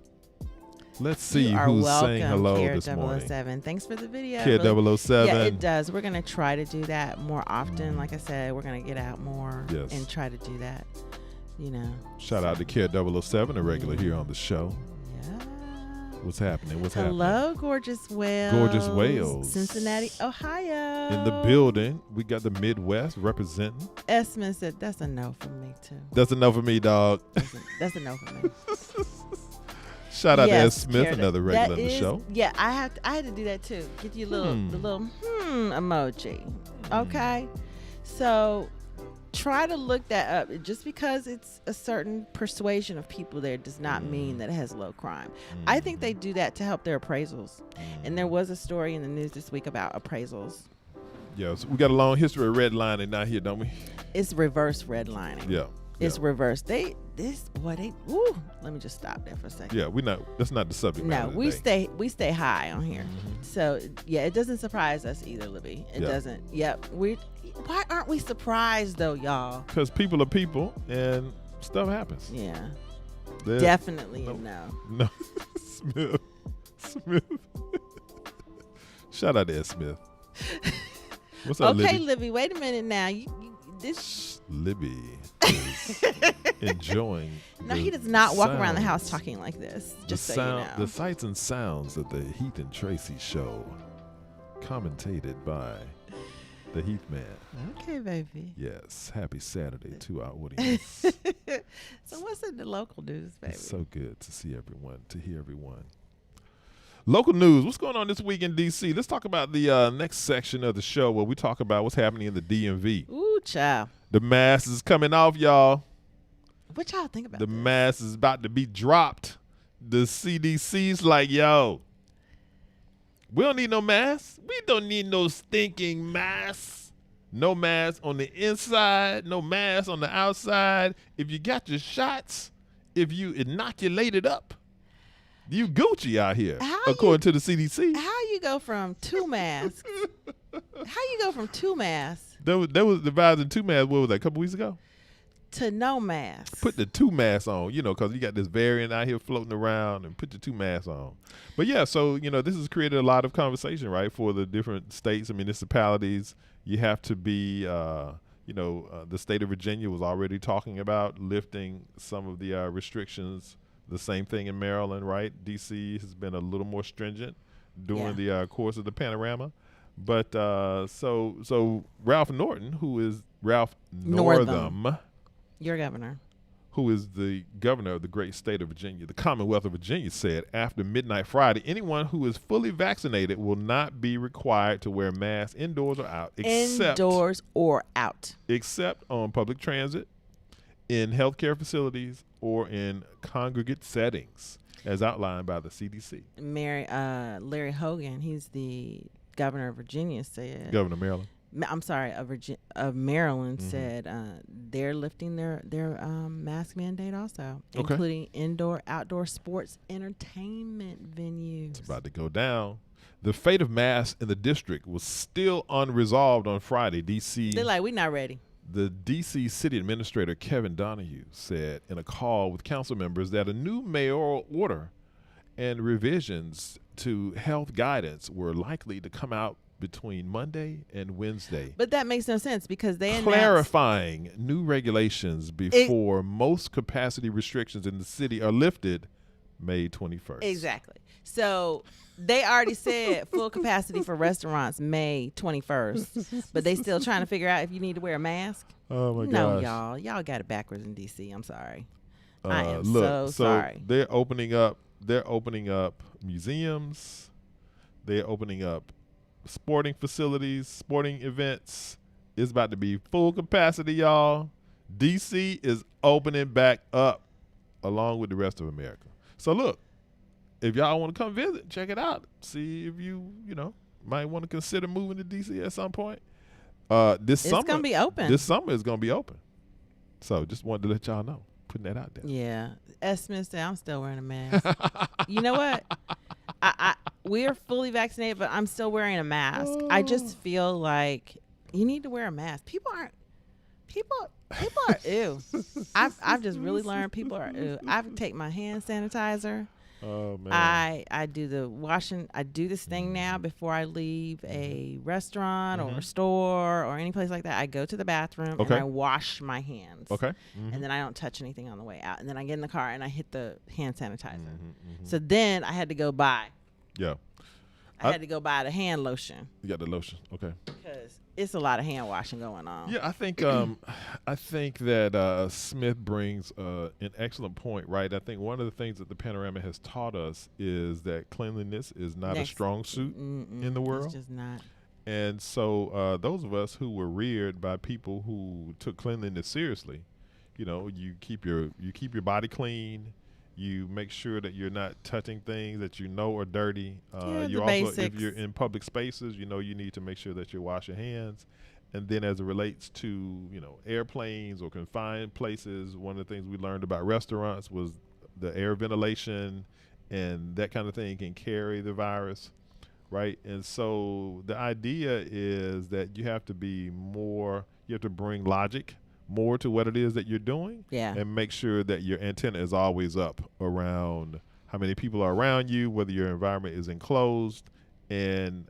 Let's see You are who's welcome, saying hello Kier this morning. 007. Thanks for the video. Kid Really- 007. Yeah, it does. We're going to try to do that more often. Like I said, we're going to get out more Yes. and try to do that, you know. Shout out to Kid 007, a regular here on the show. Yeah. What's happening? What's happening? Hello, Gorgeous Wales. Gorgeous Wales. Cincinnati, Ohio. In the building, we got the Midwest representing. Esmond said, that's a no for me, too. That's enough for me, dog. That's a no for me. Shout out to Yes, S. Smith, Karen, another regular that on the is- show. Yeah, I had to do that too. Get you the little emoji. Okay. So try to look that up. Just because it's a certain persuasion of people there does not mean that it has low crime. I think they do that to help their appraisals. And there was a story in the news this week about appraisals. Yeah, so we got a long history of redlining down here, don't we? It's reverse redlining. Yeah. It's reverse. Let me just stop there for a second. Yeah, that's not the subject matter No, today. we stay high on here. So yeah, it doesn't surprise us either, Libby. It Yeah. doesn't. Yep. Why aren't we surprised though, y'all? Because people are people and stuff happens. Yeah. Definitely no. a no. No, Smith. Shout out to Ed Smith. What's up, Okay, Libby? Libby, wait a minute now. This. Libby is enjoying. No, the he does not walk around the house sounds, talking like this. the Just so sound, you know. the sights and sounds of the Heath and Tracy show, commentated by the Heath Man. Okay, baby. Yes, happy Saturday to our audience. So what's in the local news, baby? It's so good to see everyone, to hear everyone. Local news. What's going on this week in D.C.? Let's talk about the next section of the show where we talk about what's happening in the DMV. Ooh, child. The mask is coming off, y'all. What y'all think about The this? mask is about to be dropped. The CDC's like, yo, we don't need no masks. We don't need no stinking masks. No mask on the inside, no mask on the outside. If you got your shots, if you inoculated up, you Gucci out here, according to the CDC. How you go from two masks? How you go from two masks There was devising two masks, what was that, a couple weeks ago? to no masks? Put the two masks on, because you got this variant out here floating around, and put the two masks on. But yeah, so, this has created a lot of conversation, right, for the different states and municipalities. You have to be, the state of Virginia was already talking about lifting some of the restrictions. The same thing in Maryland, right? D.C. has been a little more stringent during the course of the panorama. But so Ralph Northam, who is Ralph Northam, Your governor. who is the governor of the great state of Virginia, the Commonwealth of Virginia, said after midnight Friday, anyone who is fully vaccinated will not be required to wear masks indoors or out, Indoors or out. except on public transit, in healthcare facilities, or in congregate settings, as outlined by the CDC. Larry Hogan, he's the governor of Virginia, said. Governor of Maryland. I'm sorry, of Maryland Mhm. said they're lifting their mask mandate also, Okay. including indoor, outdoor sports, entertainment venues. It's about to go down. The fate of masks in the district was still unresolved on Friday. D.C. They're like, we're not ready. The D.C. City Administrator Kevin Donahue said in a call with council members that a new mayoral order and revisions to health guidance were likely to come out between Monday and Wednesday, But that makes no sense because they announced clarifying new regulations before most capacity restrictions in the city are lifted May 21st. exactly. So they already said full capacity for restaurants May 21st, but they still trying to figure out if you need to wear a mask. Oh my No, gosh. y'all got it backwards in DC. I'm sorry. I am Look, so sorry. They're opening up museums. They're opening up sporting facilities, sporting events. It's about to be full capacity, y'all. DC is opening back up along with the rest of America. So look, if y'all want to come visit, check it out. See if you might want to consider moving to DC at some point. This It's summer gonna be open. This summer is gonna be open. So just wanted to let y'all know. Putting that out there. Yeah. S. Smith said, I'm still wearing a mask. You know what? We are fully vaccinated, but I'm still wearing a mask. I just feel like you need to wear a mask. People are ew. I've just really learned people are ew. I take my hand sanitizer. Oh man. I do the washing. I do this thing now before I leave a restaurant or a Mhm. store or any place like that. I go to the bathroom Okay. and I wash my hands. Okay. And then I don't touch anything on the way out. And then I get in the car and I hit the hand sanitizer. Mm-hmm. So then I had to go buy. Yeah. I had to go buy the hand lotion You got the lotion. Okay. because it's a lot of hand washing going on. Yeah, I think that Smith brings an excellent point, right? I think one of the things that the panorama has taught us is that cleanliness is not a Next. strong suit in the world. It's just not. And so those of us who were reared by people who took cleanliness seriously, you keep your body clean. You make sure that you're not touching things that are dirty. Yeah, You the also, if basics. you're in public spaces, you need to make sure that you wash your hands. And then as it relates to, airplanes or confined places, one of the things we learned about restaurants was the air ventilation and that kind of thing can carry the virus, right? And so the idea is that you have to bring logic more to what it is that you're doing. Yeah. And make sure that your antenna is always up around how many people are around you, whether your environment is enclosed, and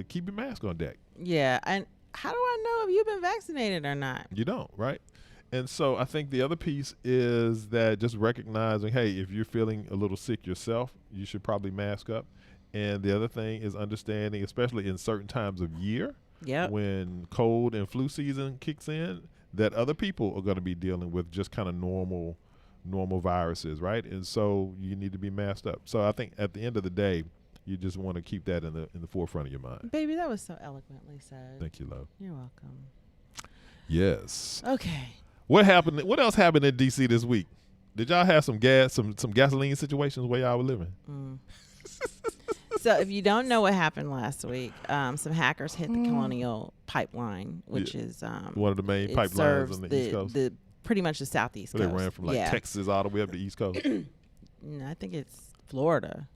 keep your mask on deck. Yeah. And how do I know if you've been vaccinated or not? You don't, right? And so I think the other piece is that just recognizing, hey, if you're feeling a little sick yourself, you should probably mask up. And the other thing is understanding, especially in certain times of year, Yep. when cold and flu season kicks in, that other people are going to be dealing with just kind of normal viruses, right? And so you need to be masked up. So I think at the end of the day, you just want to keep that in the forefront of your mind. Baby, that was so eloquently said. Thank you, love. You're welcome. Yes. Okay. What happened? What else happened in DC this week? Did y'all have some gasoline situations where y'all were living? So if you don't know what happened last week, some hackers hit the Colonial Pipeline, which is One of the main it pipelines serves on the East Coast. the pretty much the southeast Where coast. they ran from like Texas all the way up to the East Coast. No, I think it's Florida.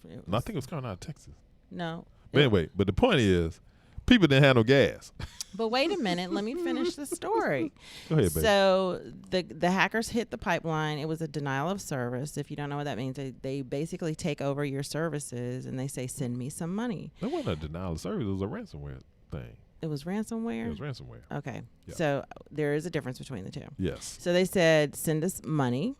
No, I think it was coming out of Texas. No. But anyway, but the point is, people didn't have no gas. But wait a minute, let me finish the story. Go ahead, baby. So the hackers hit the pipeline. It was a denial of service. If you don't know what that means, they basically take over your services and they say, send me some money. That wasn't a denial of service. It was a ransomware thing. It was ransomware? It was ransomware. Okay. Yeah. So there is a difference between the two. Yes. So they said, send us money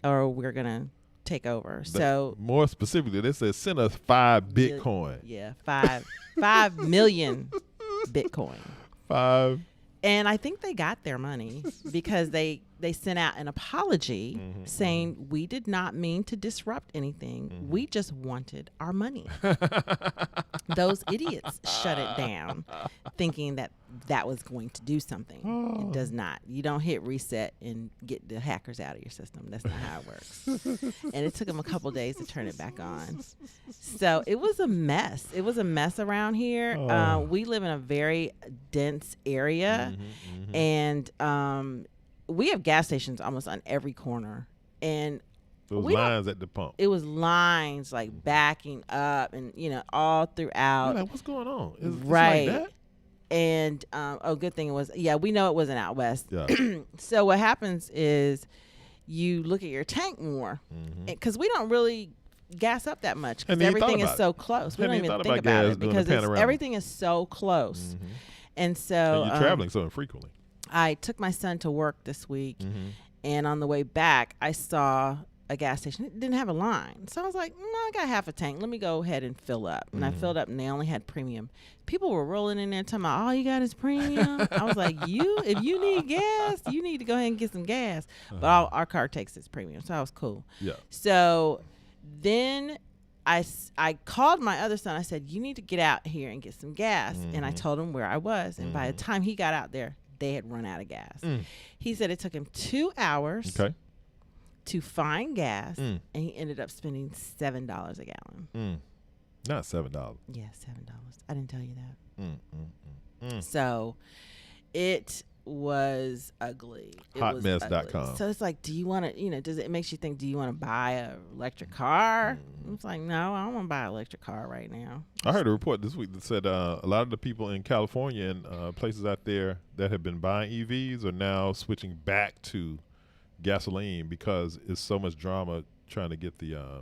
or we're going to take over. So more specifically, they said send us 5 Bitcoin. yeah, 5 million Bitcoin. 5. And I think they got their money because they sent out an apology saying we did not mean to disrupt anything. We just wanted our money. Those idiots shut it down thinking that was going to do something. It does not. You don't hit reset and get the hackers out of your system. That's not how it works. And it took them a couple days to turn it back on. So it was a mess. It was a mess around here. We live in a very dense area. And we have gas stations almost on every corner. And Those lines at the pump. it was lines like backing up and, all throughout. You're like, what's going on? It's Right. like that? And good thing it was, we know it wasn't out west. Yeah. So what happens is you look at your tank more because we don't really gas up that much because Hadn't even everything thought is about so it. close. We Hadn't don't even even thought think about about gas it doing the because panorama. everything is so close. And so And you're traveling so infrequently. I took my son to work this week, Mm-hmm. and on the way back, I saw a gas station. It didn't have a line. So I was like, no, I got half a tank. Let me go ahead and fill up. And I filled up, and they only had premium. People were rolling in there talking about, all you got is premium. I was like, if you need gas, you need to go ahead and get some gas. But our car takes its premium, so I was cool. Yeah. So then I called my other son. I said, you need to get out here and get some gas. And I told him where I was. And by the time he got out there, they had run out of gas. He said it took him 2 hours to find gas, and he ended up spending $7 a gallon. Not $7. Yeah, $7. I didn't tell you that. So it was ugly. Hotmess.com. So it's like, do you want to, it makes you think, do you want to buy an electric car? It's like, no, I don't want to buy an electric car right now. I heard a report this week that said a lot of the people in California and places out there that have been buying EVs are now switching back to gasoline because it's so much drama trying to get the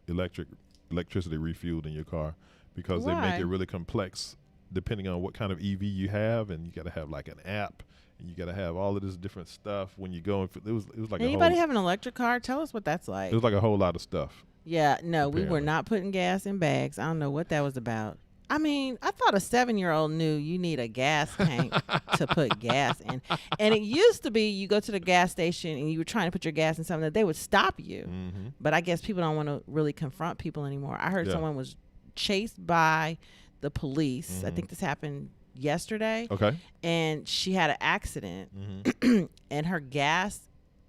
electricity refueled in your car because they make Why? it really complex depending on what kind of EV you have, and you got to have like an app, and you got to have all of this different stuff when you go. It was like Anybody have an electric car? Tell us what that's like. It was like a whole lot of stuff. Yeah, no, we were Apparently. not putting gas in bags. I don't know what that was about. I mean, I thought a 7-year-old knew you need a gas tank to put gas in. And it used to be you go to the gas station and you were trying to put your gas in something that they would stop you. But I guess people don't want to really confront people anymore. I heard someone was chased by the police. I think this happened yesterday. Okay. And she had an accident and her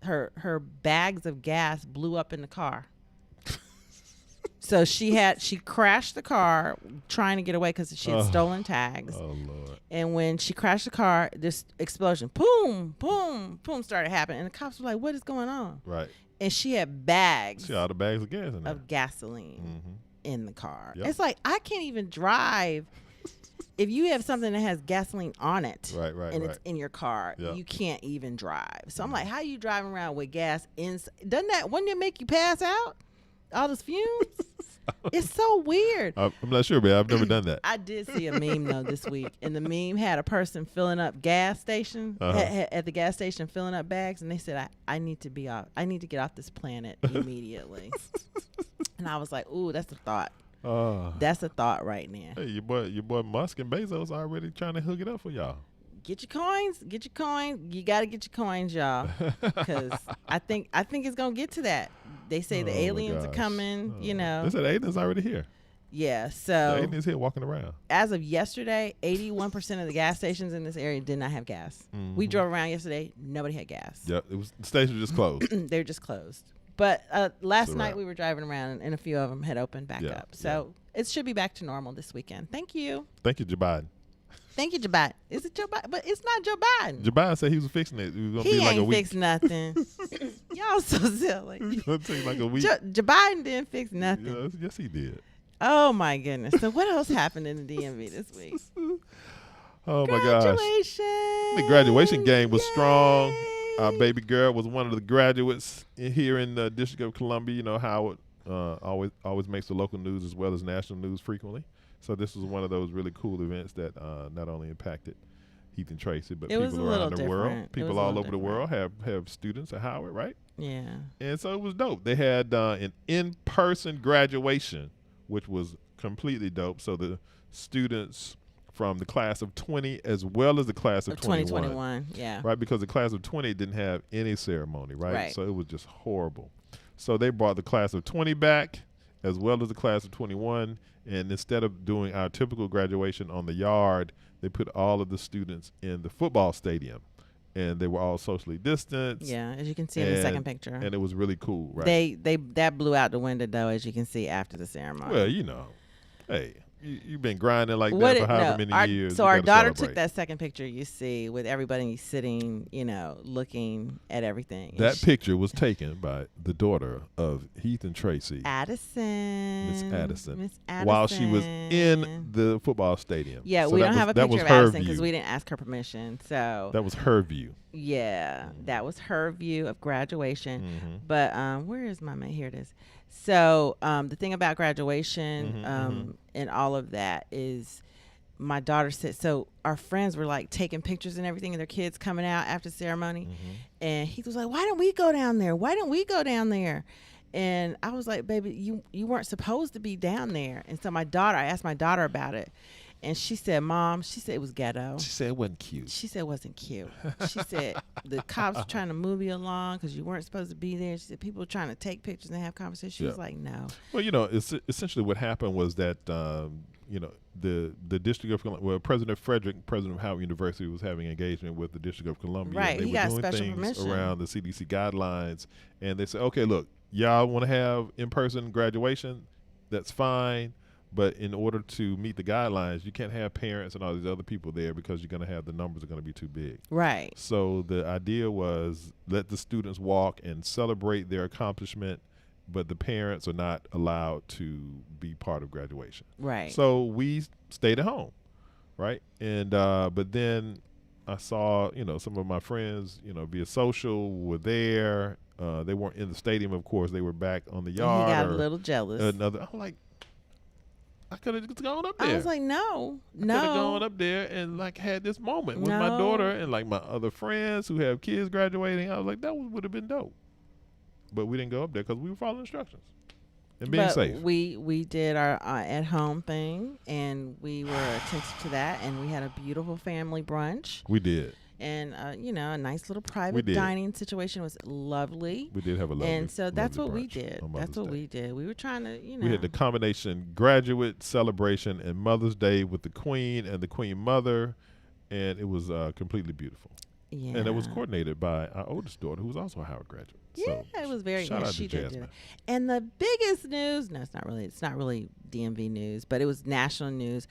her bags of gas blew up in the car. So she crashed the car trying to get away because she had stolen tags. Oh Lord. And when she crashed the car, this explosion, boom, boom, boom, started happening. And the cops were like, what is going on? Right. And she had bags See all the bags of gas in there. of gasoline in the car. Yep. It's like, I can't even drive if you have something that has gasoline on it, Right, and it's in your car, Yeah. you can't even drive. So I'm like, how you driving around with gas in? Wouldn't it make you pass out? All those fumes? It's so weird. I'm not sure, man. I've never done that. I did see a meme though this week, and the meme had a person filling up gas station at the gas station filling up bags, and they said, "I need to be off. I need to get off this planet immediately." And I was like, "Ooh, that's a thought. That's a thought right now. Hey, your boy Musk and Bezos already trying to hook it up for y'all. Get your coins. Get your coins. You got to get your coins, y'all, because I think it's gonna get to that. They say the Oh, my aliens are gosh. coming. You know, They said the aliens already here. yeah. The So aliens here walking around. as of yesterday, 81% of the gas stations in this area did not have gas. We Mhm. drove around yesterday. Nobody had gas. Yep, it was the station just closed. They're just closed. But last It's a night wrap. we were driving around, and a few of them had opened back Yeah, up. So it should be back to normal this weekend. Thank you. Thank you, Joe Biden. Thank you, Joe Biden. Is it Joe Biden? But it's not Joe Biden. Joe Biden said he was fixing it. It was gonna He be like a ain't week. fixed nothing. Y'all so silly. It's gonna take like a week. Joe Biden didn't fix nothing. Yes, he did. Oh my goodness. So what else happened in the DMV this week? Oh my gosh. Graduation. The graduation game was strong. Yay. Our baby girl was one of the graduates here in the District of Columbia. You know, Howard always makes the local news as well as national news frequently. So this was one of those really cool events that not only impacted Heath and Tracy, but It was people a around little the world. different. It was People a all little over the world have students at Howard, right? Yeah. And so it was dope. They had an in-person graduation, which was completely dope. So the students from the class of 20 as well as the class of 21. 2021. Yeah. Right, because the class of 20 didn't have any ceremony, right? Right. So it was just horrible. So they brought the class of 20 back as well as the class of 21, and instead of doing our typical graduation on the yard, they put all of the students in the football stadium, and they were all socially distanced. Yeah, as you can see in the second picture. And it was really cool, right? They that blew out the window though, as you can see after the ceremony. Well, you know, hey, you've been grinding like that for however many years. So You our gotta daughter celebrate. took that second picture you see with everybody sitting, looking at everything. And That picture was taken by the daughter of Heath and Tracy, Addison. Miss Addison, Miss Addison. while she was in the football stadium. Yeah, So we that don't was- have a that picture was of her Addison because view. we didn't ask her permission. So That was her view. yeah, that was her view of graduation. Mhm. But where is my man? Here it is. So the thing about graduation and all of that is my daughter said, so our friends were like taking pictures and everything of their kids coming out after the ceremony. And he was like, why don't we go down there? Why don't we go down there? And I was like, baby, you weren't supposed to be down there. And so I asked my daughter about it. And she said, Mom, she said it was ghetto. She said it wasn't cute. She said it wasn't cute. She said the cops were trying to move you along because you weren't supposed to be there. She said people were trying to take pictures and have conversations. She was Yeah. like, no. Well, it's essentially what happened was that the District of Columbia, President Frederick, president of Howard University, was having engagement with the District of Columbia. Right, And they he were got doing special things permission. around the CDC guidelines, and they said, okay, look, y'all want to have in-person graduation, that's fine. But in order to meet the guidelines, you can't have parents and all these other people there because you're going to have the numbers are going to be too big. Right. So the idea was let the students walk and celebrate their accomplishment, but the parents are not allowed to be part of graduation. Right. So we stayed at home, right? And but then I saw some of my friends via social were there. They weren't in the stadium, of course. They were back on the And yard. he got a or little jealous. Another. I'm like, I could have just gone up there. I was like, no. Could have gone up there and had this moment with my No. daughter and my other friends who have kids graduating. I was like, that would have been dope. But we didn't go up there because we were following instructions and being But safe. we did our at home thing, and we were attentive to that, and we had a beautiful family brunch, We did. and a nice little We private did. dining situation was lovely. We did have a lovely. And so that's lovely what we brunch did. on That's Mother's what Day. we did. We were trying to, We had the combination graduate celebration and Mother's Day with the Queen and the Queen Mother, and it was completely beautiful. yeah. And it was coordinated by our oldest daughter, who was also a Howard graduate. So Yeah, it was very. shout Yeah, out she to did do Jasmine. that. And the biggest news. No, it's not really. It's not really DMV news, but it was national news.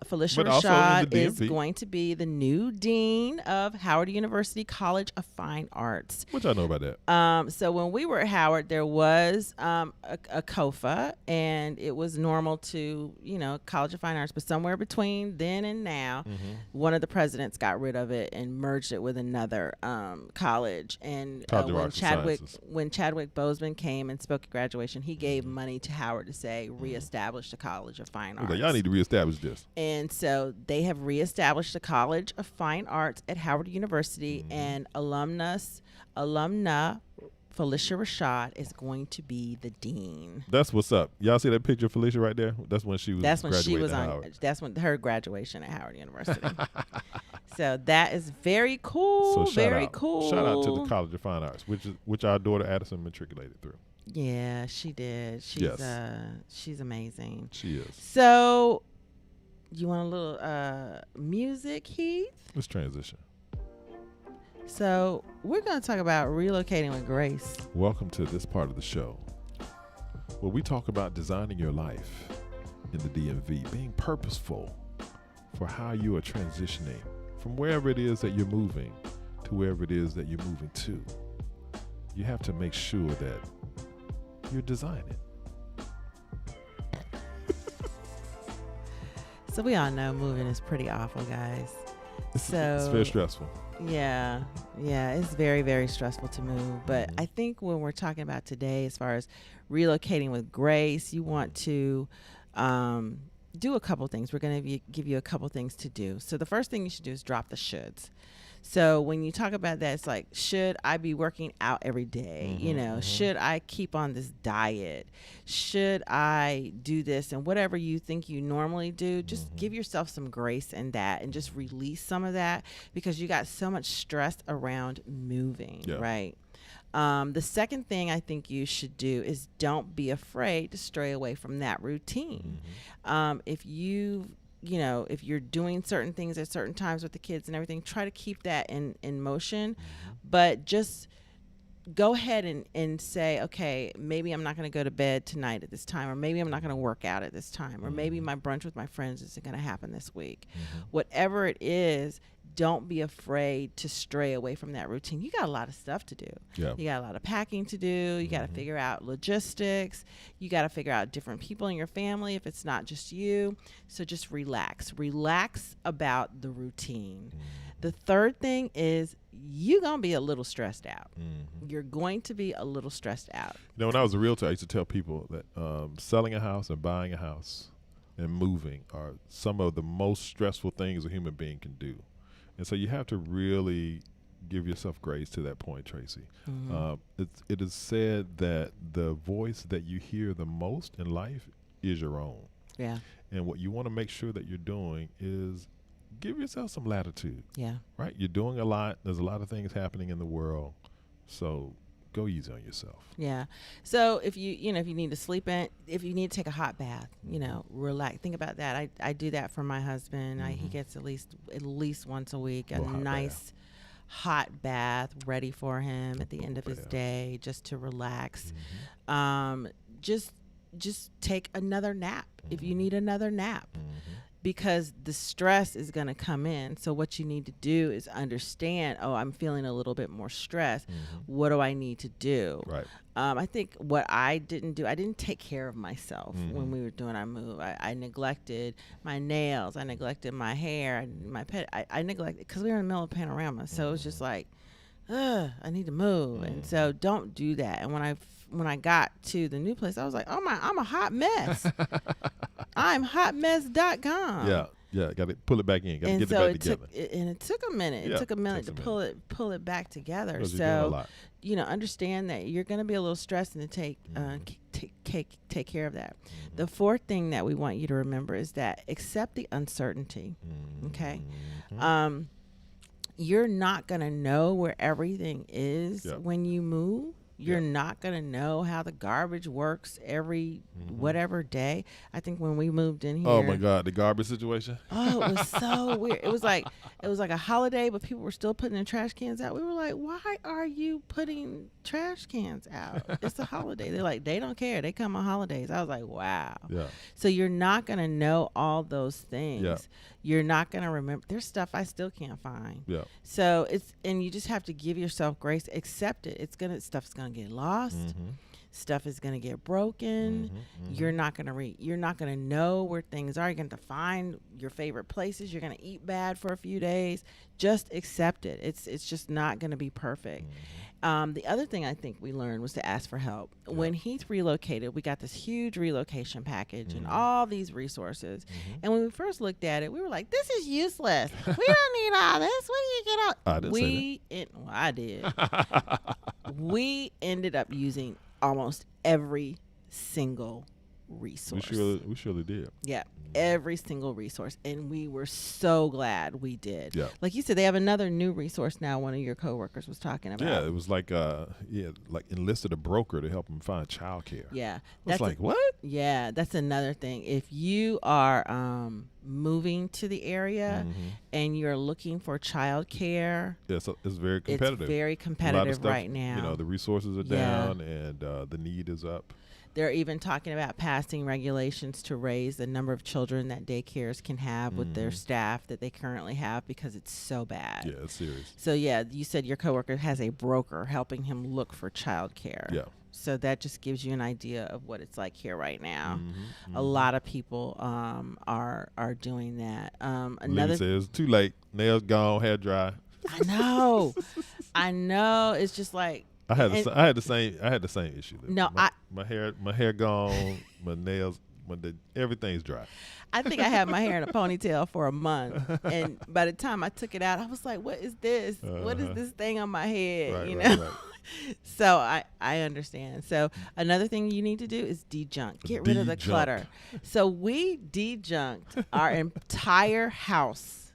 Felicia But also in Rashad the is DMV. going to be the new dean of Howard University College of Fine Arts. Which I know about that. So when we were at Howard, there was a COFA, and it was normal to, College of Fine Arts. But somewhere between then and now, one of the presidents got rid of it and merged it with another college. And College of Arts and Sciences. when Chadwick Boseman came and spoke at graduation, he gave money to Howard to say reestablish the College of Fine He's Arts. like, y'all need to reestablish this. And so they have reestablished the College of Fine Arts at Howard University, and alumna Felicia Rashad is going to be the dean. That's what's up. Y'all see that picture of Felicia right there? That's when she was That's when she graduating was at on. Howard. That's when her graduation at Howard University. So that is very cool. So Very cool. Shout out to the College of Fine Arts, which our daughter Addison matriculated through. Yeah, she did. She's amazing. She is. So, you want a little music, Heath? Let's transition. So we're going to talk about relocating with Grace. Welcome to this part of the show where we talk about designing your life in the DMV, being purposeful for how you are transitioning from wherever it is that you're moving to wherever it is that you're moving to. You have to make sure that you're designing. So we all know moving is pretty awful, guys. It's very stressful. Yeah, it's very, very stressful to move. But I think when we're talking about today, as far as relocating with Grace, you want to do a couple things. We're going to give you a couple things to do. So the first thing you should do is drop the shoulds. So when you talk about that, it's like, should I be working out every day? Should I keep on this diet? Should I do this? And whatever you think you normally do, just give yourself some grace in that and just release some of that, because you got so much stress around moving, right? The second thing I think you should do is don't be afraid to stray away from that routine. If you're doing certain things at certain times with the kids and everything, try to keep that in motion, but just go ahead and say, okay, maybe I'm not going to go to bed tonight at this time, or maybe I'm not going to work out at this time, or maybe my brunch with my friends isn't going to happen this week. Whatever it is, don't be afraid to stray away from that routine. You got a lot of stuff to do. Yeah. You got a lot of packing to do. You got to figure out logistics. You got to figure out different people in your family if it's not just you. So just relax. Relax about the routine. The third thing is you're going to be a little stressed out. You're going to be a little stressed out. When I was a realtor, I used to tell people that selling a house and buying a house and moving are some of the most stressful things a human being can do. And so you have to really give yourself grace to that point, Tracy. It is said that the voice that you hear the most in life is your own. Yeah. And what you want to make sure that you're doing is give yourself some latitude. Yeah. Right? You're doing a lot. There's a lot of things happening in the world. So go easy on yourself. Yeah. So if you need to sleep in, if you need to take a hot bath, relax. Think about that. I do that for my husband. He gets at least once a week a nice hot bath ready for him at the end of his day, just to relax. Just take another nap if you need another nap. Because the stress is going to come in. So what you need to do is understand, I'm feeling a little bit more stressed. What do I need to do? Right. I think what I didn't do, I didn't take care of myself when we were doing our move. I neglected my nails. I neglected my hair. My pet. I neglected, because we were in the middle of Panorama. So it was just like, I need to move. And so don't do that. And when I got to the new place, I was like, I'm a hot mess. I'm hotmess.com. Yeah. Got to pull it back in. Got to get so it back together. It took a minute. Yeah, It took a minute takes to a pull it back together. Because you're doing a lot. Understand that you're going to be a little stressed, and to take care of that. The fourth thing that we want you to remember is that accept the uncertainty. Okay. You're not going to know where everything is when you move. You're not going to know how the garbage works every whatever day. I think when we moved in here. Oh my God, the garbage situation. Oh, it was so weird. It was like a holiday, but people were still putting their trash cans out. We were like, why are you putting trash cans out? It's a holiday. They're like, they don't care. They come on holidays. I was like, wow. Yeah. So you're not going to know all those things. Yeah. You're not going to remember. There's stuff I still can't find. Yeah. So and you just have to give yourself grace, accept it. Stuff's going to get lost. Stuff is going to get broken. You're not going to know where things are. You're going to find your favorite places. You're going to eat bad for a few days. Just accept it. It's just not going to be perfect. The other thing I think we learned was to ask for help. When Heath relocated, we got this huge relocation package and all these resources. And when we first looked at it, we were like, this is useless. We don't need all this. What do you get out? I didn't say that. I did. We ended up using almost every single resource. We surely did. Yeah, every single resource. And we were so glad we did. Yeah. Like you said, they have another new resource now, one of your coworkers was talking about. Yeah, it was like like enlisted a broker to help them find childcare. Yeah. That's like, what? Yeah, that's another thing. If you are moving to the area and you're looking for childcare, yeah, so it's very competitive. It's very A lot of competitive stuff, right now. You know, the resources are Yeah. down and the need is up. They're even talking about passing regulations to raise the number of children that daycares can have with their staff that they currently have because it's so bad. Yeah, it's serious. So, yeah, you said your coworker has a broker helping him look for childcare. Yeah. So that just gives you an idea of what it's like here right now. A lot of people are doing that. Lily says, too late. Nails gone, hair dry. I know. It's just like, I had the same issue. No, my hair gone, my nails, everything's dry. I think I had my hair in a ponytail for a month, and by the time I took it out, I was like, "What is this? What is this thing on my head?" Right, you right, know. right. So I understand. So another thing you need to do is de-junk. Get rid of the De-junk. clutter. So we de-junked our entire house.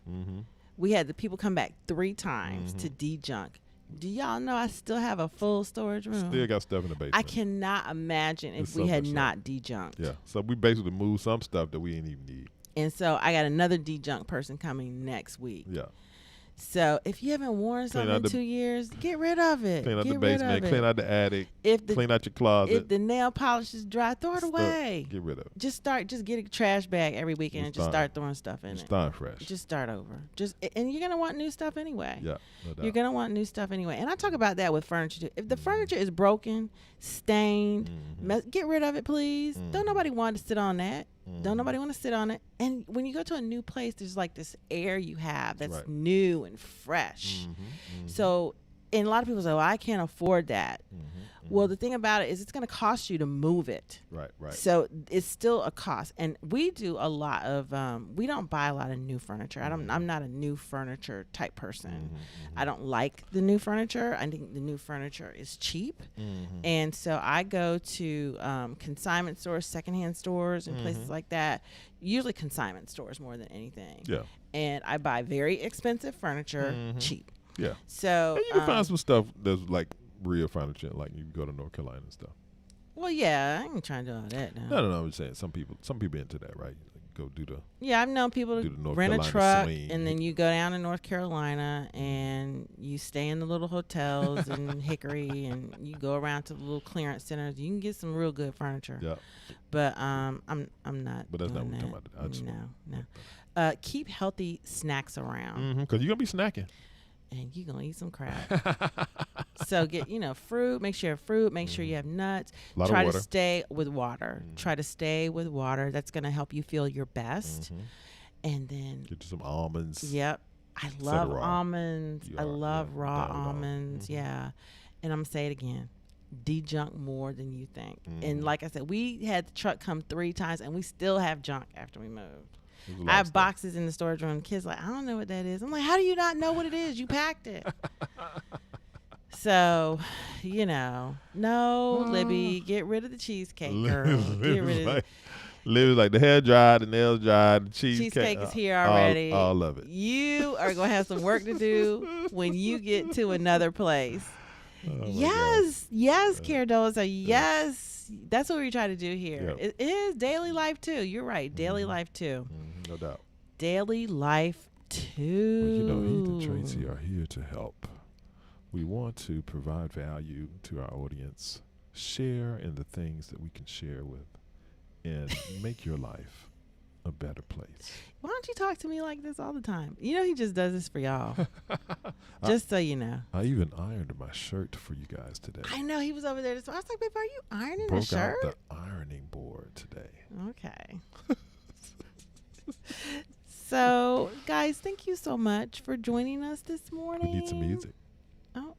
We had the people come back 3 times to de-junk. Do y'all know I still have a full storage room? Still got stuff in the basement. I cannot imagine if There's we so had much not de-junked. Yeah, so we basically moved some stuff that we didn't even need. And so I got another de-junk person coming next week. Yeah. So if you haven't worn something in 2 years, get rid of it. Clean out Get the rid basement, of clean it. out the attic, If the clean out your closet. if the nail polish is dry, throw it away. Get rid of it. Just get a trash bag every weekend and just start throwing stuff in it. Start fresh. Just start over. And you're gonna want new stuff anyway. Yeah, no doubt. You're gonna want new stuff anyway. And I talk about that with furniture too. If the furniture is broken, stained, get rid of it, please. Don't nobody want to sit on that. Don't nobody want to sit on it. And when you go to a new place, there's like this air you have that's Right. new and fresh. So, and a lot of people say, well, I can't afford that. Well, the thing about it is it's going to cost you to move it. Right, right. So it's still a cost. And we do a lot of, we don't buy a lot of new furniture. I'm not a new furniture type person. I don't like the new furniture. I think the new furniture is cheap. And so I go to consignment stores, secondhand stores, and places like that. Usually consignment stores more than anything. Yeah. And I buy very expensive furniture cheap. Yeah. So And you can find some stuff that's like real furniture, like you can go to North Carolina and stuff. well, yeah, I ain't trying to do all that now. No, I'm just saying some people into that, right? Go do the Yeah, I've known people Do the North rent a Carolina truck swing. and then you go down to North Carolina and you stay in the little hotels in Hickory and you go around to the little clearance centers. You can get some real good furniture. yeah. But I'm not. But that's not doing what we're that. talking about. I just No. Keep healthy snacks around, because you're gonna be snacking. and you're gonna eat some crap. So get fruit. Make sure you have fruit. Make sure you have nuts. A lot Try of water. to stay with water. Try to stay with water. That's gonna help you feel your best. And then Get you some almonds. yep. I love raw. almonds. You I are, love yeah, raw without a doubt. almonds. Yeah. And I'm going to say it again. De-junk more than you think. And like I said, we had the truck come 3 times and we still have junk after we moved. There's a lot I of have stuff. boxes in the storage room. Kids like, I don't know what that is. I'm like, how do you not know what it is? You packed it. So, no, Libby, get rid of the cheesecake, girl. Get rid of it. Livy's like the hair dried, the nails dried, the Cheesecake is here already. All of it. You are going to have some work to do when you get to another place. Oh my God. Yes, Karadosa. Yes, that's what we try to do here. Yep. It is daily life too. You're right. Daily life too. No doubt. Daily life too. Well, you know, Heath and Tracy are here to help. We want to provide value to our audience, share in the things that we can share with, and make your life a better place. Why don't you talk to me like this all the time? You know he just does this for y'all. Just so you know. I even ironed my shirt for you guys today. I know he was over there. So I was like, babe, are you ironing the Broke shirt? out the ironing board today. Okay. So, guys, thank you so much for joining us this morning. We need some music. Oh,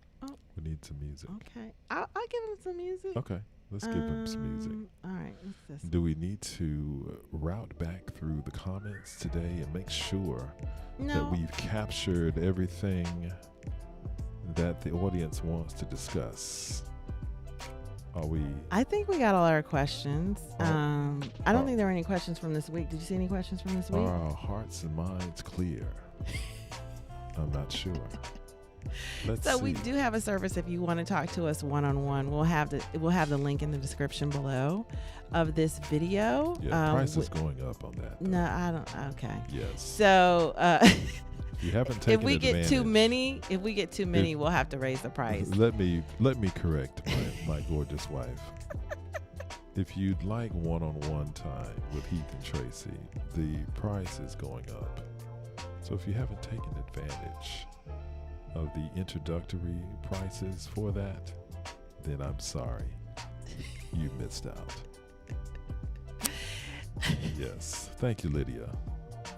We need some music. okay. I'll give him some music. Okay, let's give him some music. All right. What's this? Do we need to route back through the comments today and make sure that No. we've captured everything that the audience wants to discuss? Are we? I think we got all our questions. Oh. I don't Oh. think there were any questions from this week. Did you see any questions from this week? Are our hearts and minds clear? I'm not sure. Let's So see. we do have a service if you want to talk to us one-on-one. We'll have the link in the description below of this video. Yeah, price is going up on that. though. No, I don't. Okay. Yes. So If you haven't taken if we get too advantage- many, we'll have to raise the price. Let me correct my gorgeous wife. If you'd like one-on-one time with Heath and Tracy, the price is going up. So if you haven't taken advantage of the introductory prices for that, then I'm sorry. You missed out. Yes. Thank you, Lydia.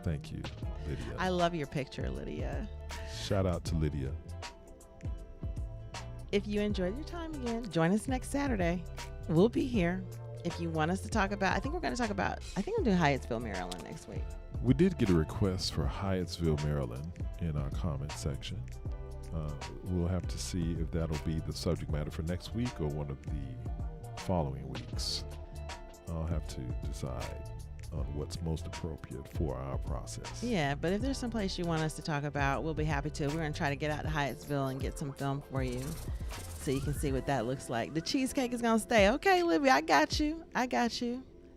Thank you, Lydia. I love your picture, Lydia. Shout out to Lydia. If you enjoyed your time again, join us next Saturday. We'll be here. If you want us to talk about, I think I'm doing Hyattsville, Maryland next week. We did get a request for Hyattsville, Maryland in our comment section. We'll have to see if that'll be the subject matter for next week or one of the following weeks. I'll have to decide on what's most appropriate for our process. Yeah, but if there's some place you want us to talk about, we'll be happy to. We're going to try to get out to Hyattsville and get some film for you so you can see what that looks like. The cheesecake is going to stay. Okay, Libby, I got you.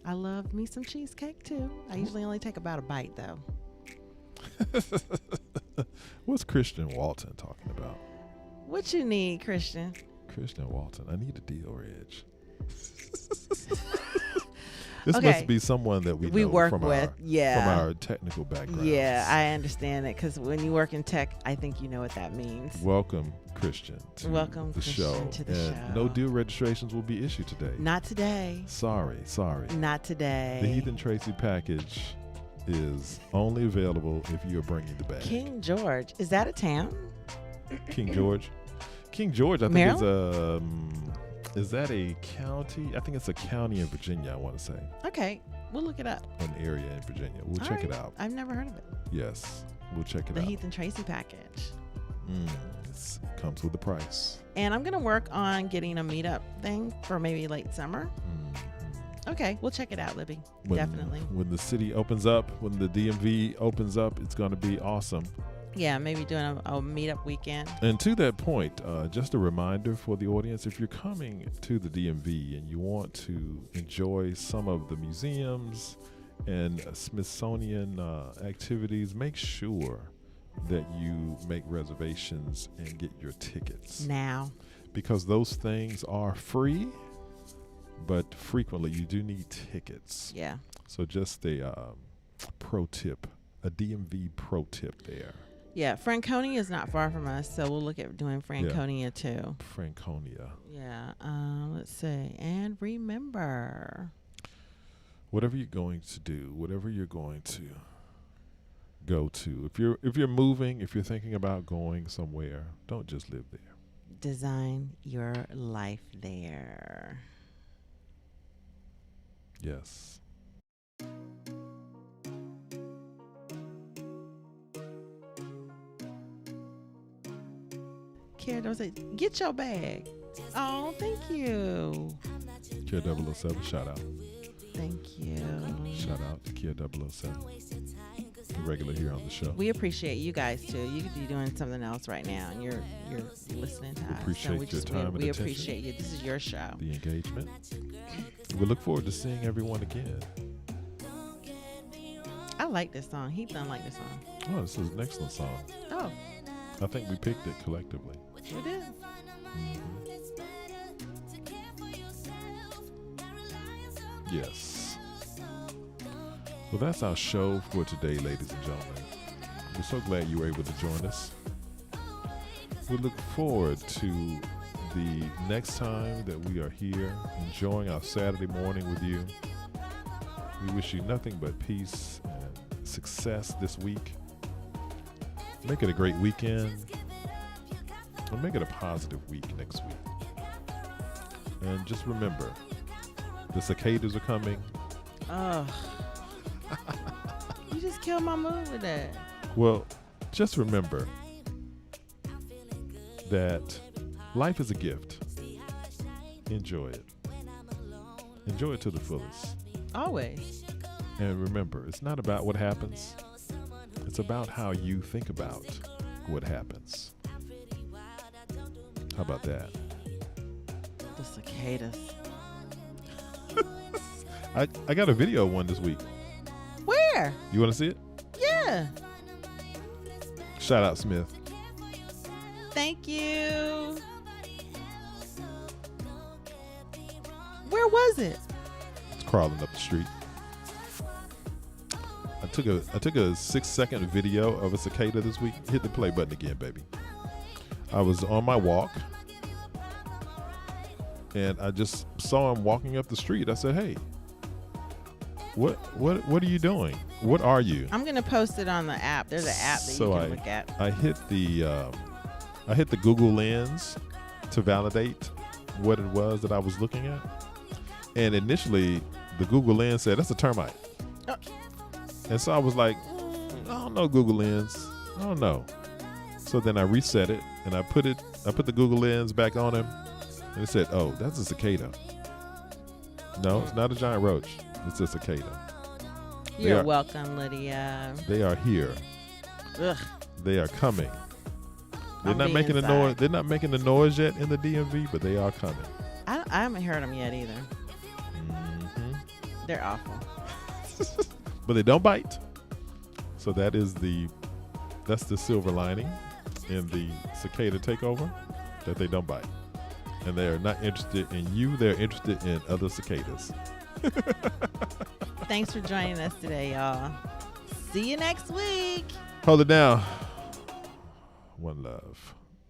I love me some cheesecake, too. I usually only take about a bite, though. What's Christian Walton talking about? What you need, Christian? Christian Walton, I need a deal, Reg. This Okay. must be someone that we know work from with. from our technical background. Yeah, I understand it because when you work in tech, I think you know what that means. Welcome, Christian, to Welcome, the Christian, show. to the and show. no deal registrations will be issued today. Not today. Sorry. Not today. The Heath and Tracy package is only available if you're bringing the bag. King George. Is that a town? King George. King George, I think is that a county? I think it's a county in Virginia, I want to say. Okay, we'll look it up. An area in Virginia. We'll All check it right. out. I've never heard of it. Yes, we'll check it The out. Heath and Tracy package. It comes with a price. And I'm going to work on getting a meetup thing for maybe late summer. Okay, we'll check it out, Libby. Definitely. When the city opens up, when the DMV opens up, it's going to be awesome. Yeah, maybe doing a meetup weekend. And to that point, just a reminder for the audience, if you're coming to the DMV and you want to enjoy some of the museums and Smithsonian activities, make sure that you make reservations and get your tickets. Now. Because those things are free, but frequently you do need tickets. Yeah. So just a pro tip, a DMV pro tip there. Yeah, Franconia is not far from us, so we'll look at doing Franconia too. Franconia. Yeah. Let's see. And remember, Whatever you're going to do, whatever you're going to go to, if you're moving, if you're thinking about going somewhere, don't just live there. design your life there. Yes. Kara, don't say, get your bag. Oh, thank you. Kia 007, shout out. Thank you. Shout out to Kia 007. regular here on the show. We appreciate you guys too. You could be doing something else right now, and you're listening to us. Appreciate we your time and we attention. appreciate you. This is your show. The engagement. We look forward to seeing everyone again. I like this song. He doesn't like this song. Oh, this is an excellent song. Oh, I think we picked it collectively. we did. Yes. Well, that's our show for today, ladies and gentlemen. We're so glad you were able to join us. We look forward to the next time that we are here enjoying our Saturday morning with you. We wish you nothing but peace and success this week. Make it a great weekend. And make it a positive week next week. And just remember, the cicadas are coming. Oh, you just killed my mood with that. Well, just remember that life is a gift. Enjoy it. Enjoy it to the fullest. Always. And remember, it's not about what happens. It's about how you think about what happens. How about that? The cicadas. I got a video of one this week. Where? You want to see it? Yeah. Shout out Smith. Thank you. Where was it? It's crawling up the street. I took a 6-second video of a cicada this week. Hit the play button again, baby. I was on my walk and I just saw him walking up the street. I said, "Hey, what are you doing? What are you?" I'm gonna post it on the app. There's an app that So you can look at. I hit the Google Lens to validate what it was that I was looking at. And initially, the Google Lens said, "That's a termite." Oh. And so I was like, I don't know, Google Lens. I don't know. So then I reset it and I put the Google Lens back on him and it said, "Oh, that's a cicada." No, it's not a giant roach. It's a cicada. You're are- welcome, Lydia. They are here. Ugh. They are coming. They're On not the making the inside. noise. They're not making the noise yet in the DMV, but they are coming. I haven't heard them yet either. Hmm They're awful. But they don't bite. So that's the silver lining in the cicada takeover, that they don't bite. And they are not interested in you. They're interested in other cicadas. Thanks for joining us today, y'all. See you next week. Hold it down. One love.